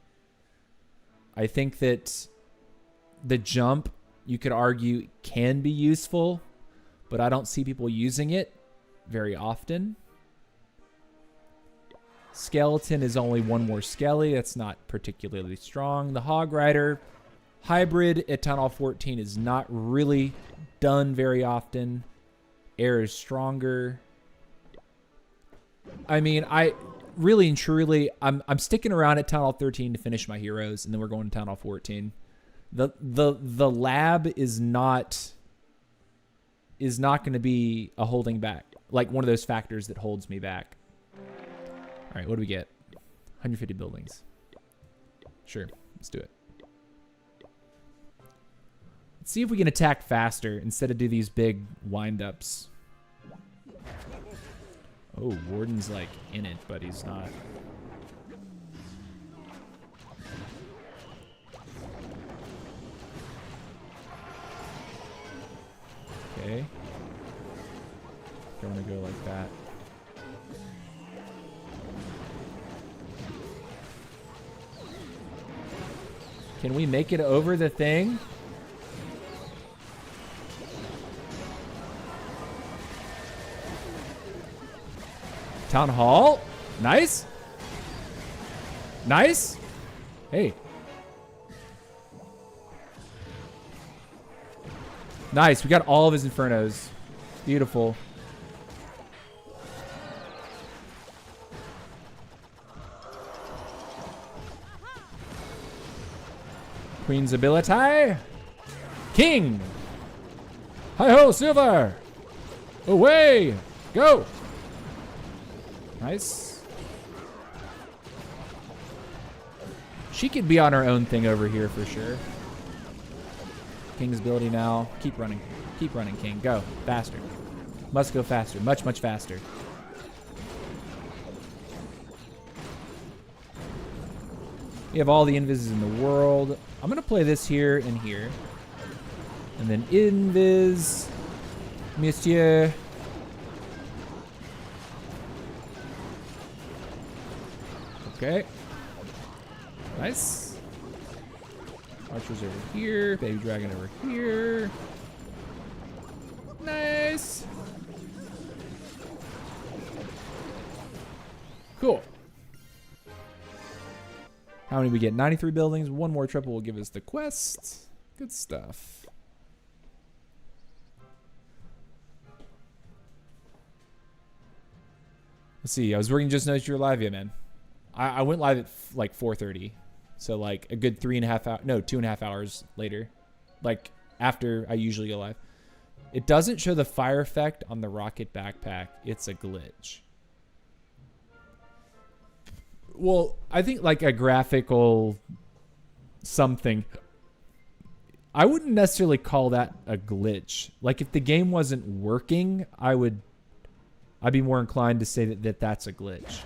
I think that the jump, you could argue, can be useful, but I don't see people using it very often. Skeleton is only one more skelly. That's not particularly strong. The Hog Rider hybrid at Town Hall 14 is not really done very often. Air is stronger. I mean, I really and truly, I'm sticking around at Town Hall 13 to finish my heroes, and then we're going to Town Hall 14. The lab is not going to be a holding back, like one of those factors that holds me back. All right, what do we get? 150 buildings. Sure, let's do it. Let's see if we can attack faster instead of do these big wind-ups. Oh, Warden's like in it, but he's not. Okay. Don't want to go like that. Can we make it over the thing? Town Hall. Nice. Nice. Hey. Nice. We got all of his Infernos. Beautiful. Queen's ability. King. Hi-ho, Silver. Away. Go. Nice. She could be on her own thing over here for sure. King's ability now. Keep running. Keep running, King. Go. Faster. Must go faster. Much, much faster. We have all the invises in the world. I'm going to play this here and here. And then invis. Monsieur. Okay. Nice. Archers over here. Baby dragon over here. Nice. Cool. How many we get? 93 buildings. One more triple will give us the quest. Good stuff. Let's see. I was working, just noticed you were live, yeah, man. I went live at like 4:30. So like a good 3.5 hours, no, 2.5 hours later. Like after I usually go live. It doesn't show the fire effect on the rocket backpack. It's a glitch. Well, I think like a graphical something. I wouldn't necessarily call that a glitch. Like if the game wasn't working, I'd be more inclined to say that that's a glitch.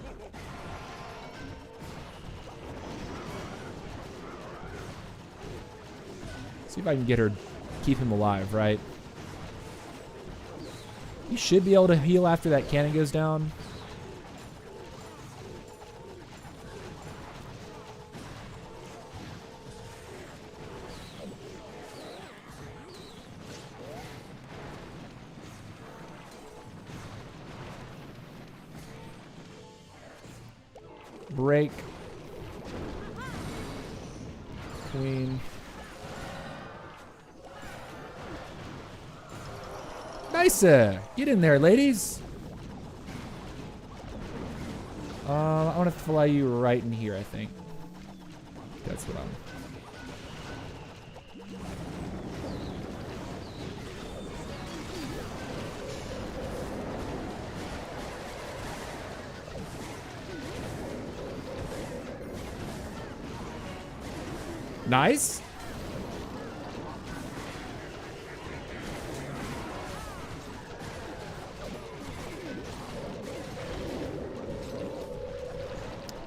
See if I can get her, keep him alive, right? You should be able to heal after that cannon goes down. Break. Queen. Nice. Get in there, ladies. I want to fly you right in here, I think. That's what I'm... Nice.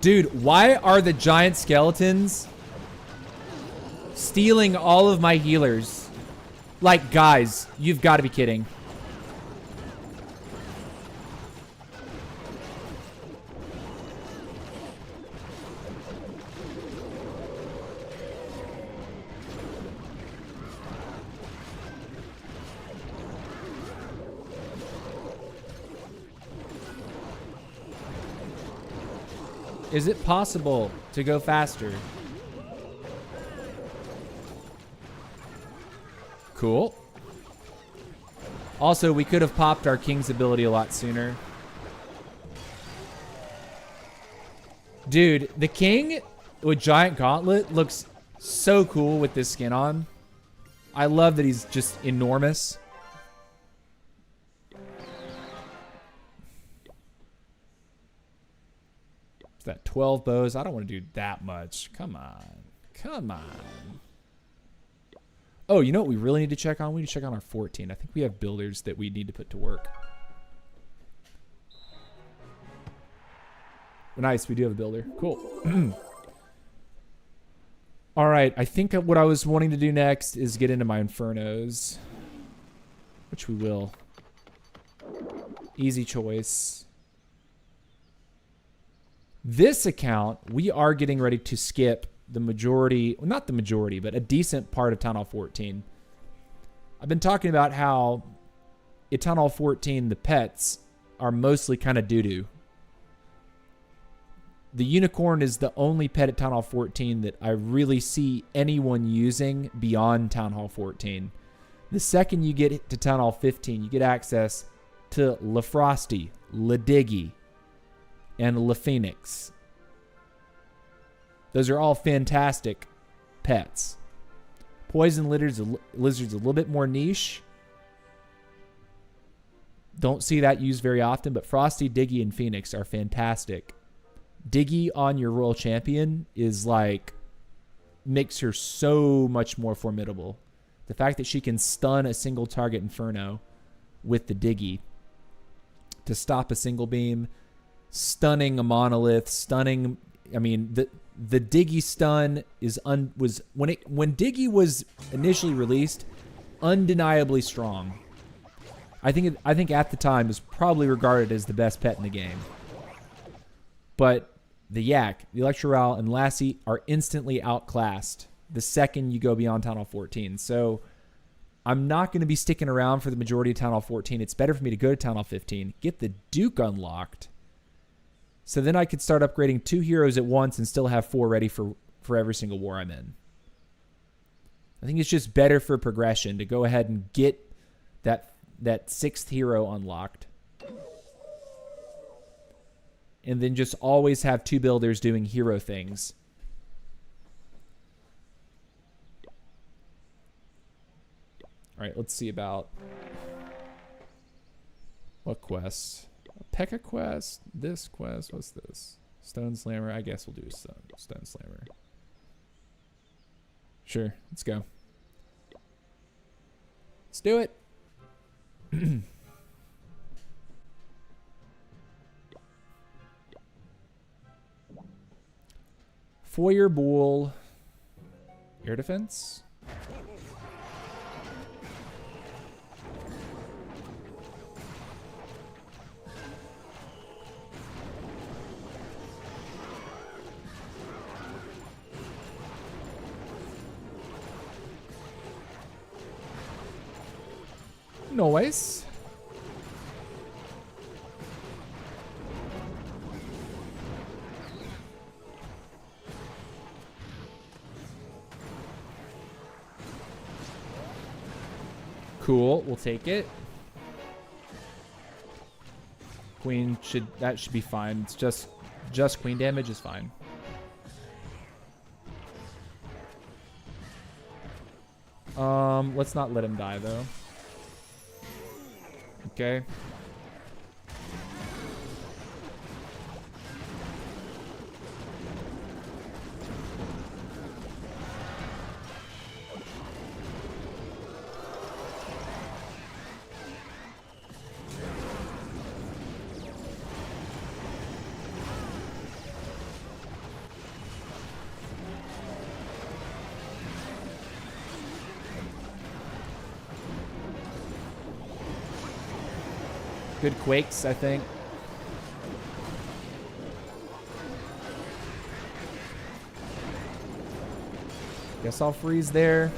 Dude, why are the giant skeletons stealing all of my healers? Like, guys, you've got to be kidding. Is it possible to go faster? Cool. Also, we could have popped our King's ability a lot sooner. Dude, the King with Giant Gauntlet looks so cool with this skin on. I love that he's just enormous. Is that 12 bows? I don't want to do that much. Come on. Come on. Oh, you know what we really need to check on? We need to check on our 14. I think we have builders that we need to put to work. Nice, we do have a builder. Cool. All right, I think what I was wanting to do next is get into my Infernos, which we will. Easy choice. This account, we are getting ready to skip the majority, well, not the majority, but a decent part of Town Hall 14. I've been talking about how at Town Hall 14, the pets are mostly kind of doo-doo. The unicorn is the only pet at Town Hall 14 that I really see anyone using beyond Town Hall 14. The second you get to Town Hall 15, you get access to La Frosty, La Diggy, and La Phoenix. Those are all fantastic pets. Poison lizard's a little bit more niche. Don't see that used very often, but Frosty, Diggy, and Phoenix are fantastic. Diggy on your Royal Champion is like, makes her so much more formidable. The fact that she can stun a single target Inferno with the Diggy to stop a single beam, stunning a monolith, stunning, I mean, the Diggy stun was when Diggy was initially released, undeniably strong. I think at the time it was probably regarded as the best pet in the game. But the Yak, the Electro and Lassie are instantly outclassed the second you go beyond Town Hall 14. So I'm not going to be sticking around for the majority of Town Hall 14. It's better for me to go to Town Hall 15, get the Duke unlocked, so then I could start upgrading 2 heroes at once and still have 4 ready for every single war I'm in. I think it's just better for progression to go ahead and get that 6th hero unlocked. And then just always have 2 builders doing hero things. All right, let's see about what quests. P.E.K.K.A quest, this quest, what's this? Stone Slammer, I guess we'll do Stone Slammer. Sure, let's go. Let's do it. Foyer Bull, air defense. Noise. Cool, we'll take it. Queen that should be fine. It's just queen damage is fine. Let's not let him die though. Okay. Good quakes, I think. Guess I'll freeze there.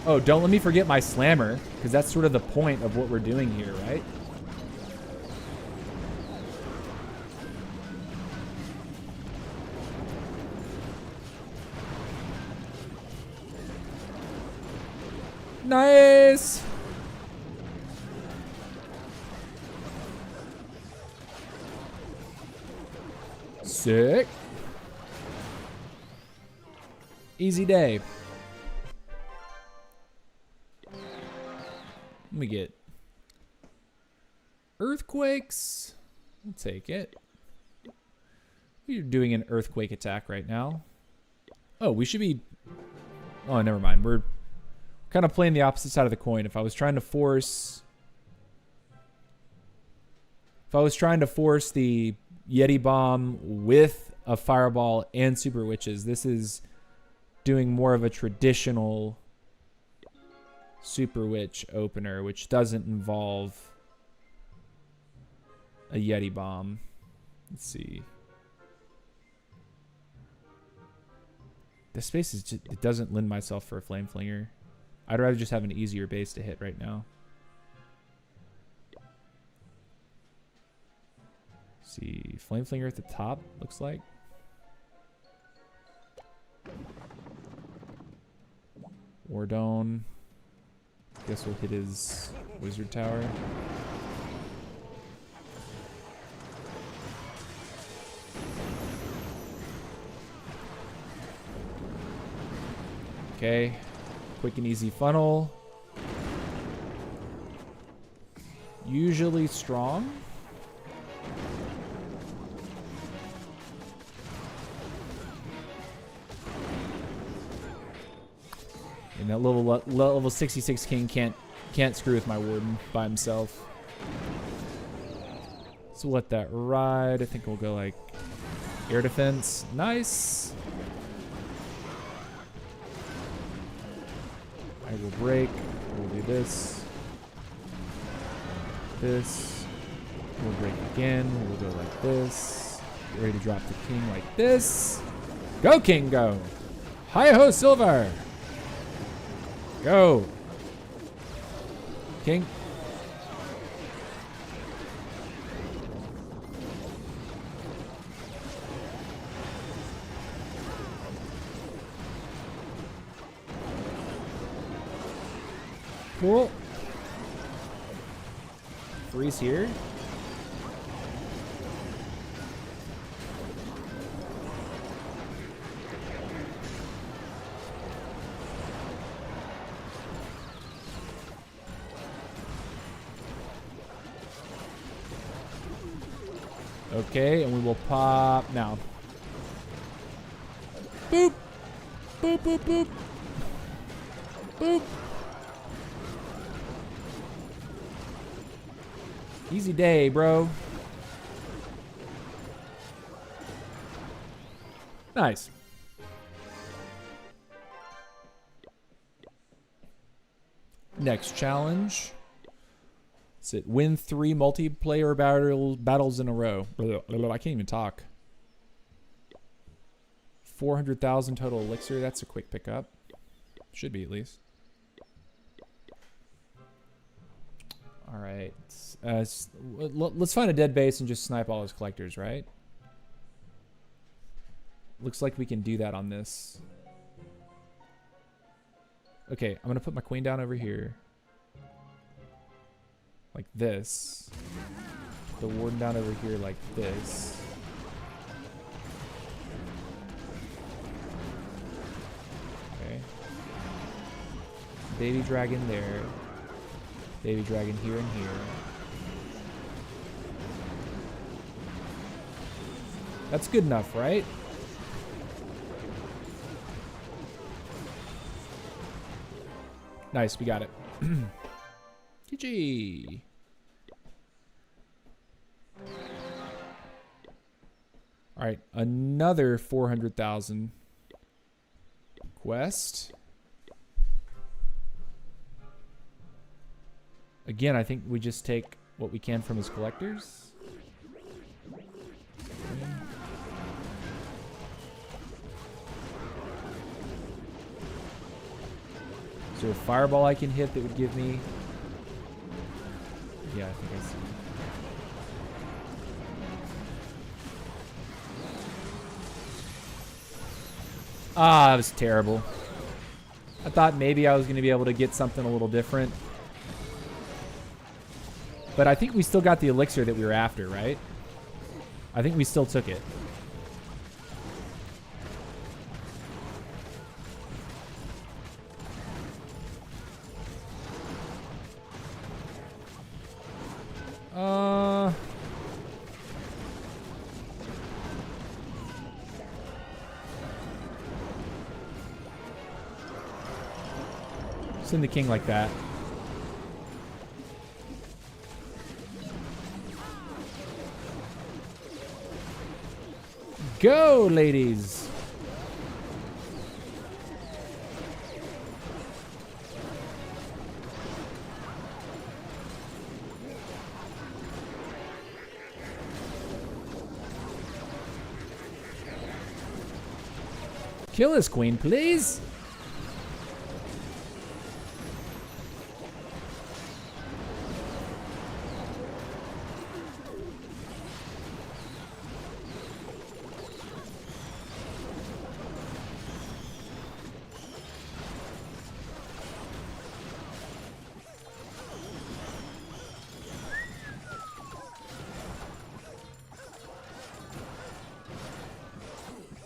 Oh, don't let me forget my slammer, because that's sort of the point of what we're doing here, right? Nice! Sick. Easy day. Let me get earthquakes. We'll take it. We're doing an earthquake attack right now. Oh, we should be... Oh, never mind. We're kind of playing the opposite side of the coin. If I was trying to force... If I was trying to force the Yeti Bomb with a Fireball and Super Witches, this is doing more of a traditional Super Witch opener, which doesn't involve a Yeti Bomb. Let's see. The space is just, it doesn't lend myself for a Flame Flinger. I'd rather just have an easier base to hit right now. See, Flame Flinger at the top, looks like. Wardone. Guess we'll hit his Wizard Tower. Okay. Quick and easy funnel. Usually strong. And that level 66 king can't screw with my warden by himself. So we'll let that ride. I think we'll go like air defense. Nice. I will break. We'll do this. This. We'll break again. We'll go like this. Get ready to drop the king like this. Go, king, go. Hi-ho, silver. Go. King. Cool. Freeze here. Okay, and we will pop now. Boop. Boop, boop, boop. Boop. Easy day, bro. Nice. Next challenge. It's it. Win 3 multiplayer battles in a row. I can't even talk. 400,000 total elixir. That's a quick pickup. Should be at least. All right. Let's find a dead base and just snipe all his collectors, right? Looks like we can do that on this. Okay, I'm gonna put my queen down over here. Like this. the warden down over here like this. Okay. Baby dragon there. Baby dragon here and here. That's good enough, right? Nice, we got it. GG. All right, another 400,000 quest. Again, I think we just take what we can from his collectors. Is there a fireball I can hit that would give me? Yeah, I think I see. Ah, that was terrible. I thought maybe I was going to be able to get something a little different. But I think we still got the elixir that we were after, right? I think we still took it. Send the king like that. Go, ladies. Kill this queen, please.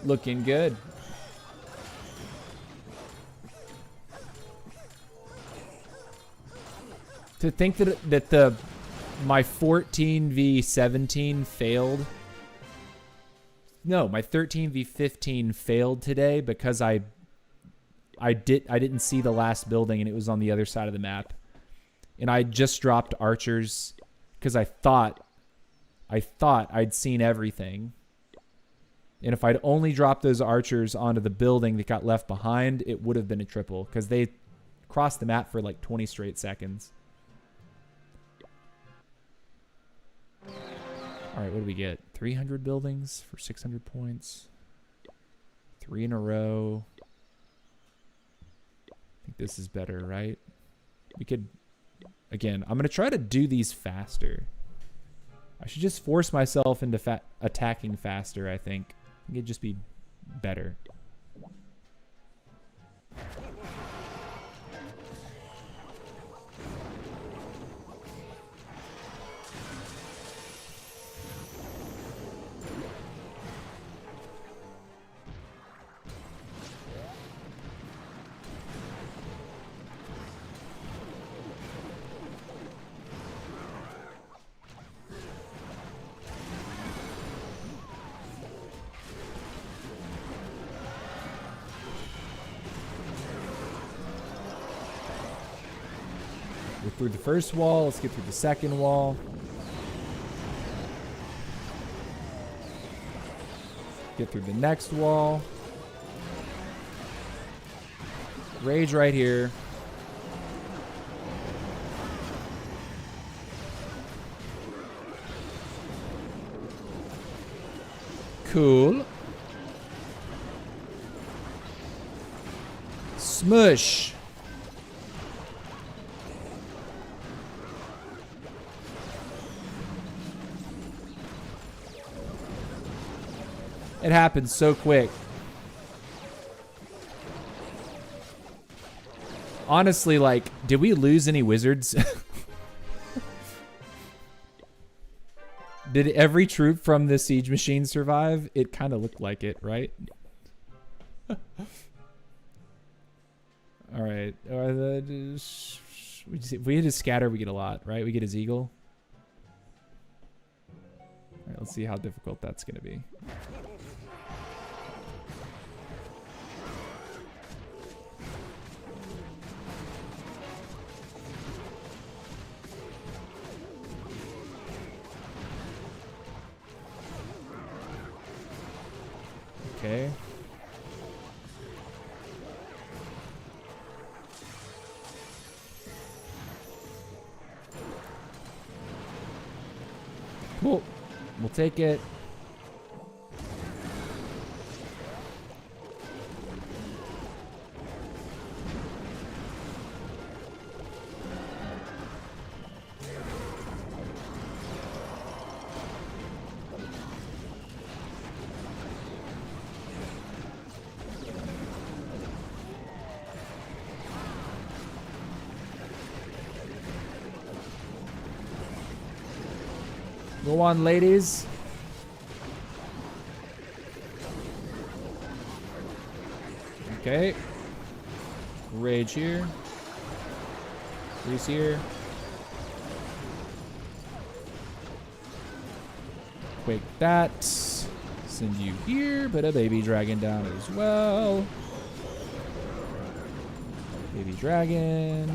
Looking good. To think that my 14v17 failed. No, my 13v15 failed today because I didn't see the last building and it was on the other side of the map. And I just dropped archers because I thought I'd seen everything. And if I'd only dropped those archers onto the building that got left behind, it would have been a triple because they crossed the map for like 20 straight seconds. All right, what do we get? 300 buildings for 600 points. 3 in a row. I think this is better, right? We could, again, I'm going to try to do these faster. I should just force myself into attacking faster, I think. I think it'd just be better. We're through the first wall. Let's get through the second wall. Get through the next wall. Rage right here. Cool. Smush. It happens so quick. Honestly, like, did we lose any wizards? Did every troop from the siege machine survive? It kind of looked like it, right? All right. If we hit his scatter, we get a lot, right? We get his eagle. All right, let's see how difficult that's going to be. Okay. Cool. We'll take it. Go on, ladies. Okay. Rage here. Freeze here. Quake that. Send you here, but a baby dragon down as well. Baby dragon.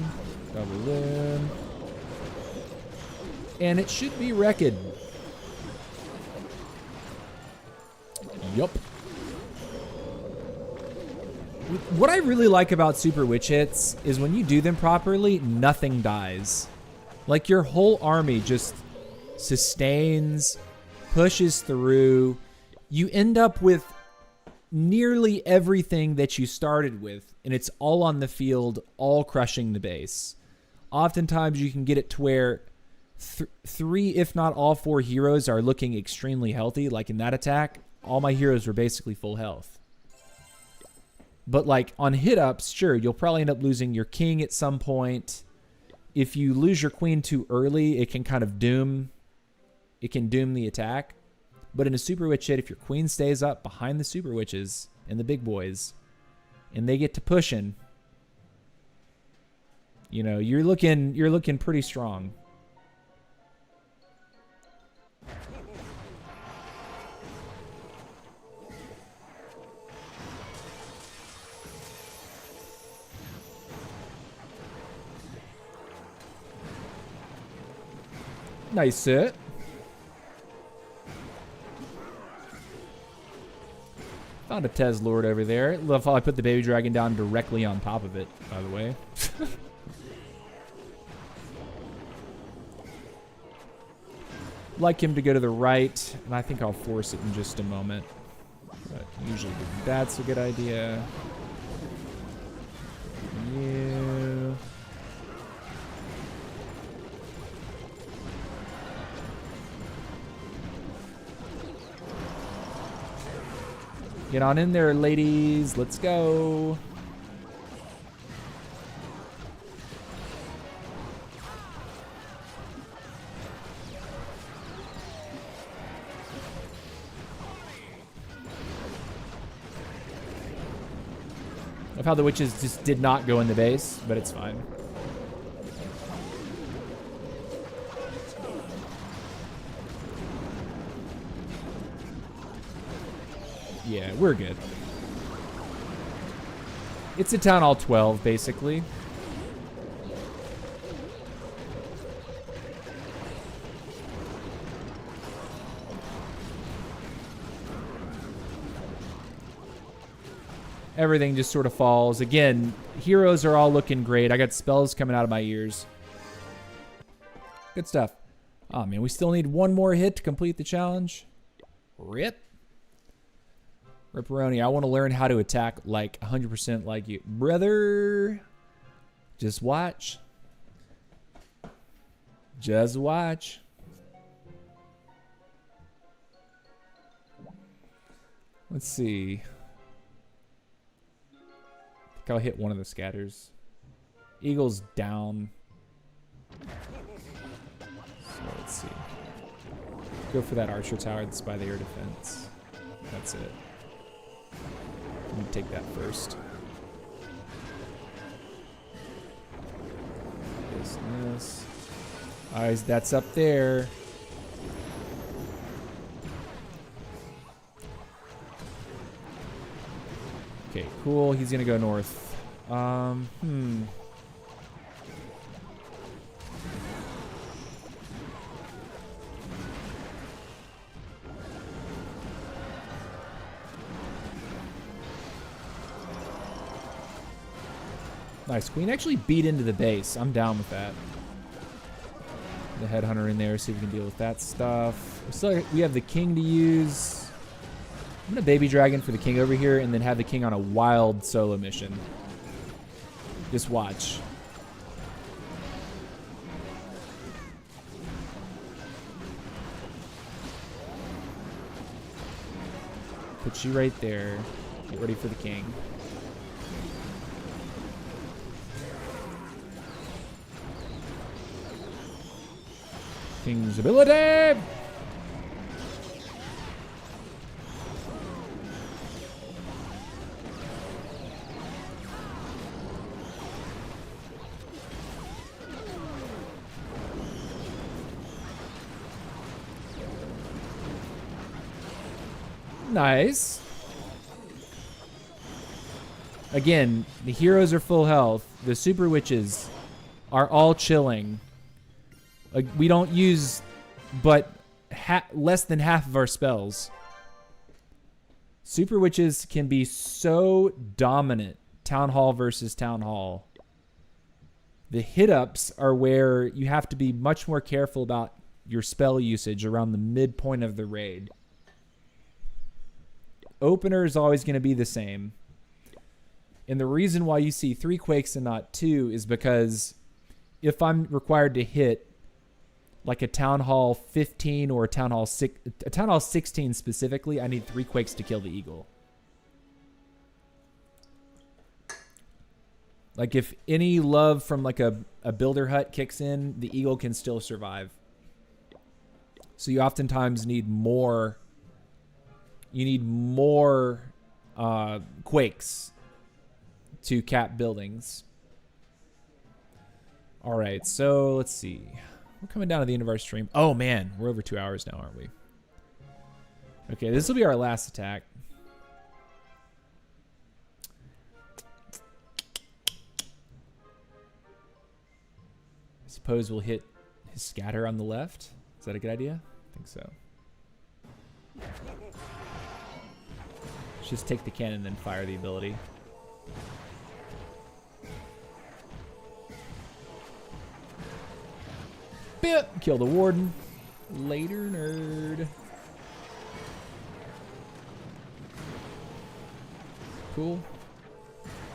Double in. And it should be wrecked. Yup. What I really like about super witch hits is when you do them properly, nothing dies. Like your whole army just sustains, pushes through. You end up with nearly everything that you started with, and it's all on the field, all crushing the base. Oftentimes you can get it to where three, if not all four heroes are looking extremely healthy. Like in that attack, all my heroes were basically full health. But like on hit-ups, sure, you'll probably end up losing your king at some point. If you lose your queen too early, it can kind of doom the attack. But in a super witch hit, if your queen stays up behind the super witches and the big boys, and they get to pushing, you know, you're looking pretty strong. Nice set. Found a Tez Lord over there. Love how I put the baby dragon down directly on top of it, by the way. Like him to go to the right, and I think I'll force it in just a moment. But usually that's a good idea. Yeah. Get on in there, ladies. Let's go. Of how the witches just did not go in the base, but it's fine. Yeah, we're good. It's a Town Hall 12, basically. Everything just sort of falls. Again, heroes are all looking great. I got spells coming out of my ears. Good stuff. Oh, man, we still need one more hit to complete the challenge. Rip. Ripperoni, I want to learn how to attack like 100% like you. Brother, just watch. Just watch. Let's see. I think I'll hit one of the scatters. Eagle's down. So let's see. go for that archer tower that's by the air defense. That's it. Let me take that first. This and this. Eyes, that's up there. Okay, cool. He's gonna go north. Nice. Queen actually beat into the base. I'm down with that. The headhunter in there, see if we can deal with that stuff. We have the king to use. I'm gonna baby dragon for the king over here and then have the king on a wild solo mission. Just watch. Put you right there. Get ready for the king. King's ability! Nice. Again, the heroes are full health. The super witches are all chilling. We don't use but less than half of our spells. Super witches can be so dominant. Town hall versus town hall. The hit-ups are where you have to be much more careful about your spell usage around the midpoint of the raid. Opener is always going to be the same. And the reason why you see 3 quakes and not 2 is because if I'm required to hit like a Town Hall 15 or a Town Hall 16 specifically, I need 3 quakes to kill the eagle. Like if any love from like a builder hut kicks in, the eagle can still survive. So you oftentimes need more. You need more quakes to cap buildings. All right, so let's see. We're coming down to the end of our stream. Oh man, we're over 2 hours now, aren't we? Okay, this will be our last attack. I suppose we'll hit his scatter on the left. Is that a good idea? I think so. Let's just take the cannon and then fire the ability. Bit! Kill the warden. Later, nerd. Cool.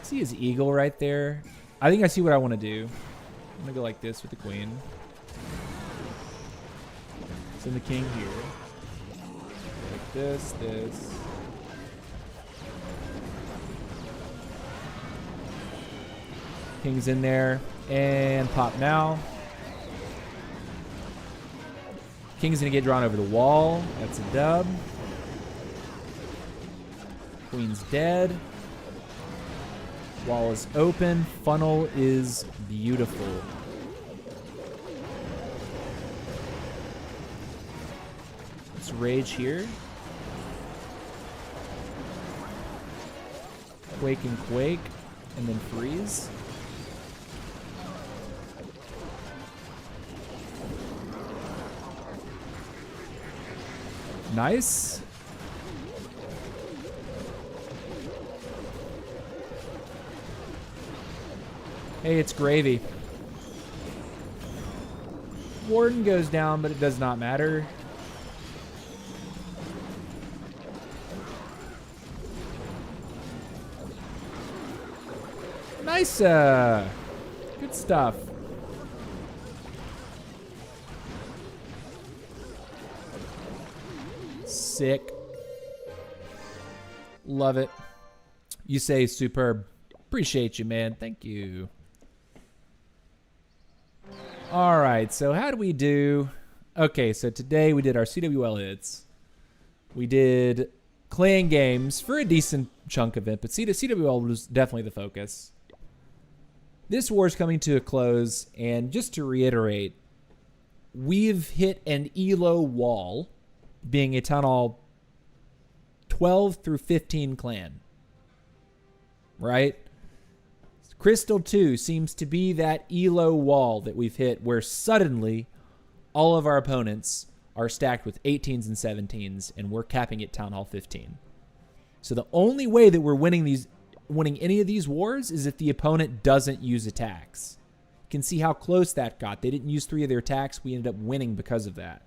See his eagle right there? I think I see what I want to do. I'm gonna go like this with the queen. Send the king here. Like this, this. King's in there. And pop now. King's gonna get drawn over the wall. That's a dub. Queen's dead. Wall is open. Funnel is beautiful. Let's rage here. Quake and quake. And then freeze. Nice. Hey, it's gravy. Warden goes down, but it does not matter. Nice. Good stuff. Sick. Love it. You say superb. Appreciate you, man. Thank you. All right, so how do we do? Okay, so today we did our CWL hits. We did clan games for a decent chunk of it, but CWL was definitely the focus. This war is coming to a close, and just to reiterate, we've hit an ELO wall, being a Town Hall 12 through 15 clan. Right? Crystal 2 seems to be that ELO wall that we've hit where suddenly all of our opponents are stacked with 18s and 17s, and we're capping at Town Hall 15. So the only way that we're winning any of these wars is if the opponent doesn't use attacks. You can see how close that got. They didn't use 3 of their attacks. We ended up winning because of that.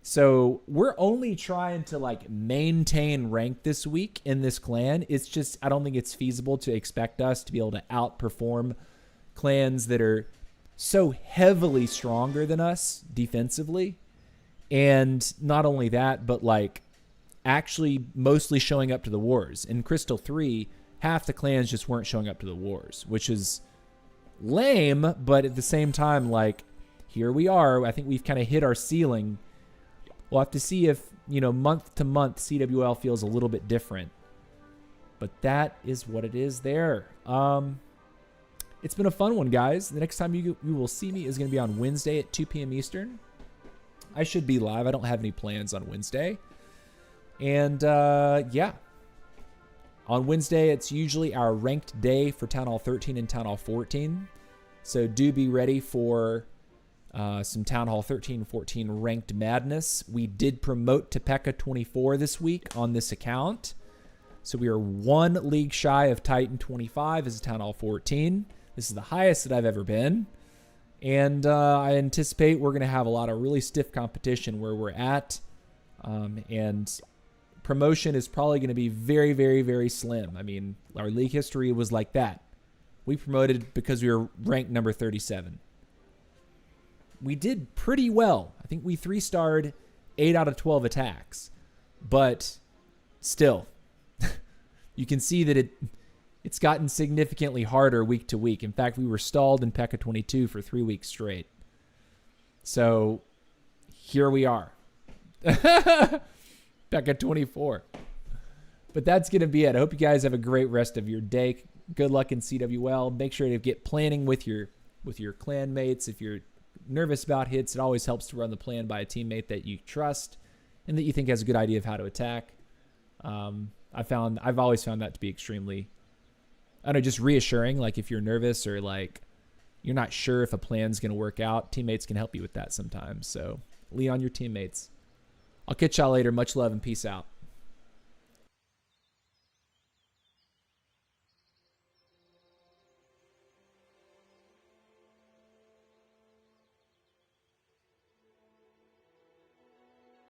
So we're only trying to like maintain rank this week in this clan. It's just, I don't think it's feasible to expect us to be able to outperform clans that are so heavily stronger than us defensively. And not only that, but like actually mostly showing up to the wars. In Crystal 3, half the clans just weren't showing up to the wars, which is lame, but at the same time, like, here we are. I think we've kind of hit our ceiling. We'll have to see if, month to month CWL feels a little bit different. But that is what it is there. It's been a fun one, guys. The next time you will see me is going to be on Wednesday at 2 p.m. Eastern. I should be live. I don't have any plans on Wednesday. And, yeah. On Wednesday, it's usually our ranked day for Town Hall 13 and Town Hall 14. So do be ready for some Town Hall 13 and 14 ranked madness. We did promote to P.E.K.K.A 24 this week on this account. So we are 1 league shy of Titan 25 as a Town Hall 14. This is the highest that I've ever been. And I anticipate we're going to have a lot of really stiff competition where we're at. And promotion is probably going to be very, very, very slim. I mean, our league history was like that. We promoted because we were ranked number 37. We did pretty well. I think we 3-starred 8 out of 12 attacks. But still, you can see that it's gotten significantly harder week to week. In fact, we were stalled in P.E.K.K.A 22 for 3 weeks straight. So here we are. P.E.K.K.A 24. But that's going to be it. I hope you guys have a great rest of your day. Good luck in CWL. Make sure to get planning with your clan mates. If you're nervous about hits, it always helps to run the plan by a teammate that you trust and that you think has a good idea of how to attack. I've always found that to be extremely, just reassuring. Like if you're nervous or like you're not sure if a plan's going to work out, teammates can help you with that sometimes. So lean on your teammates. I'll catch y'all later. Much love and peace out.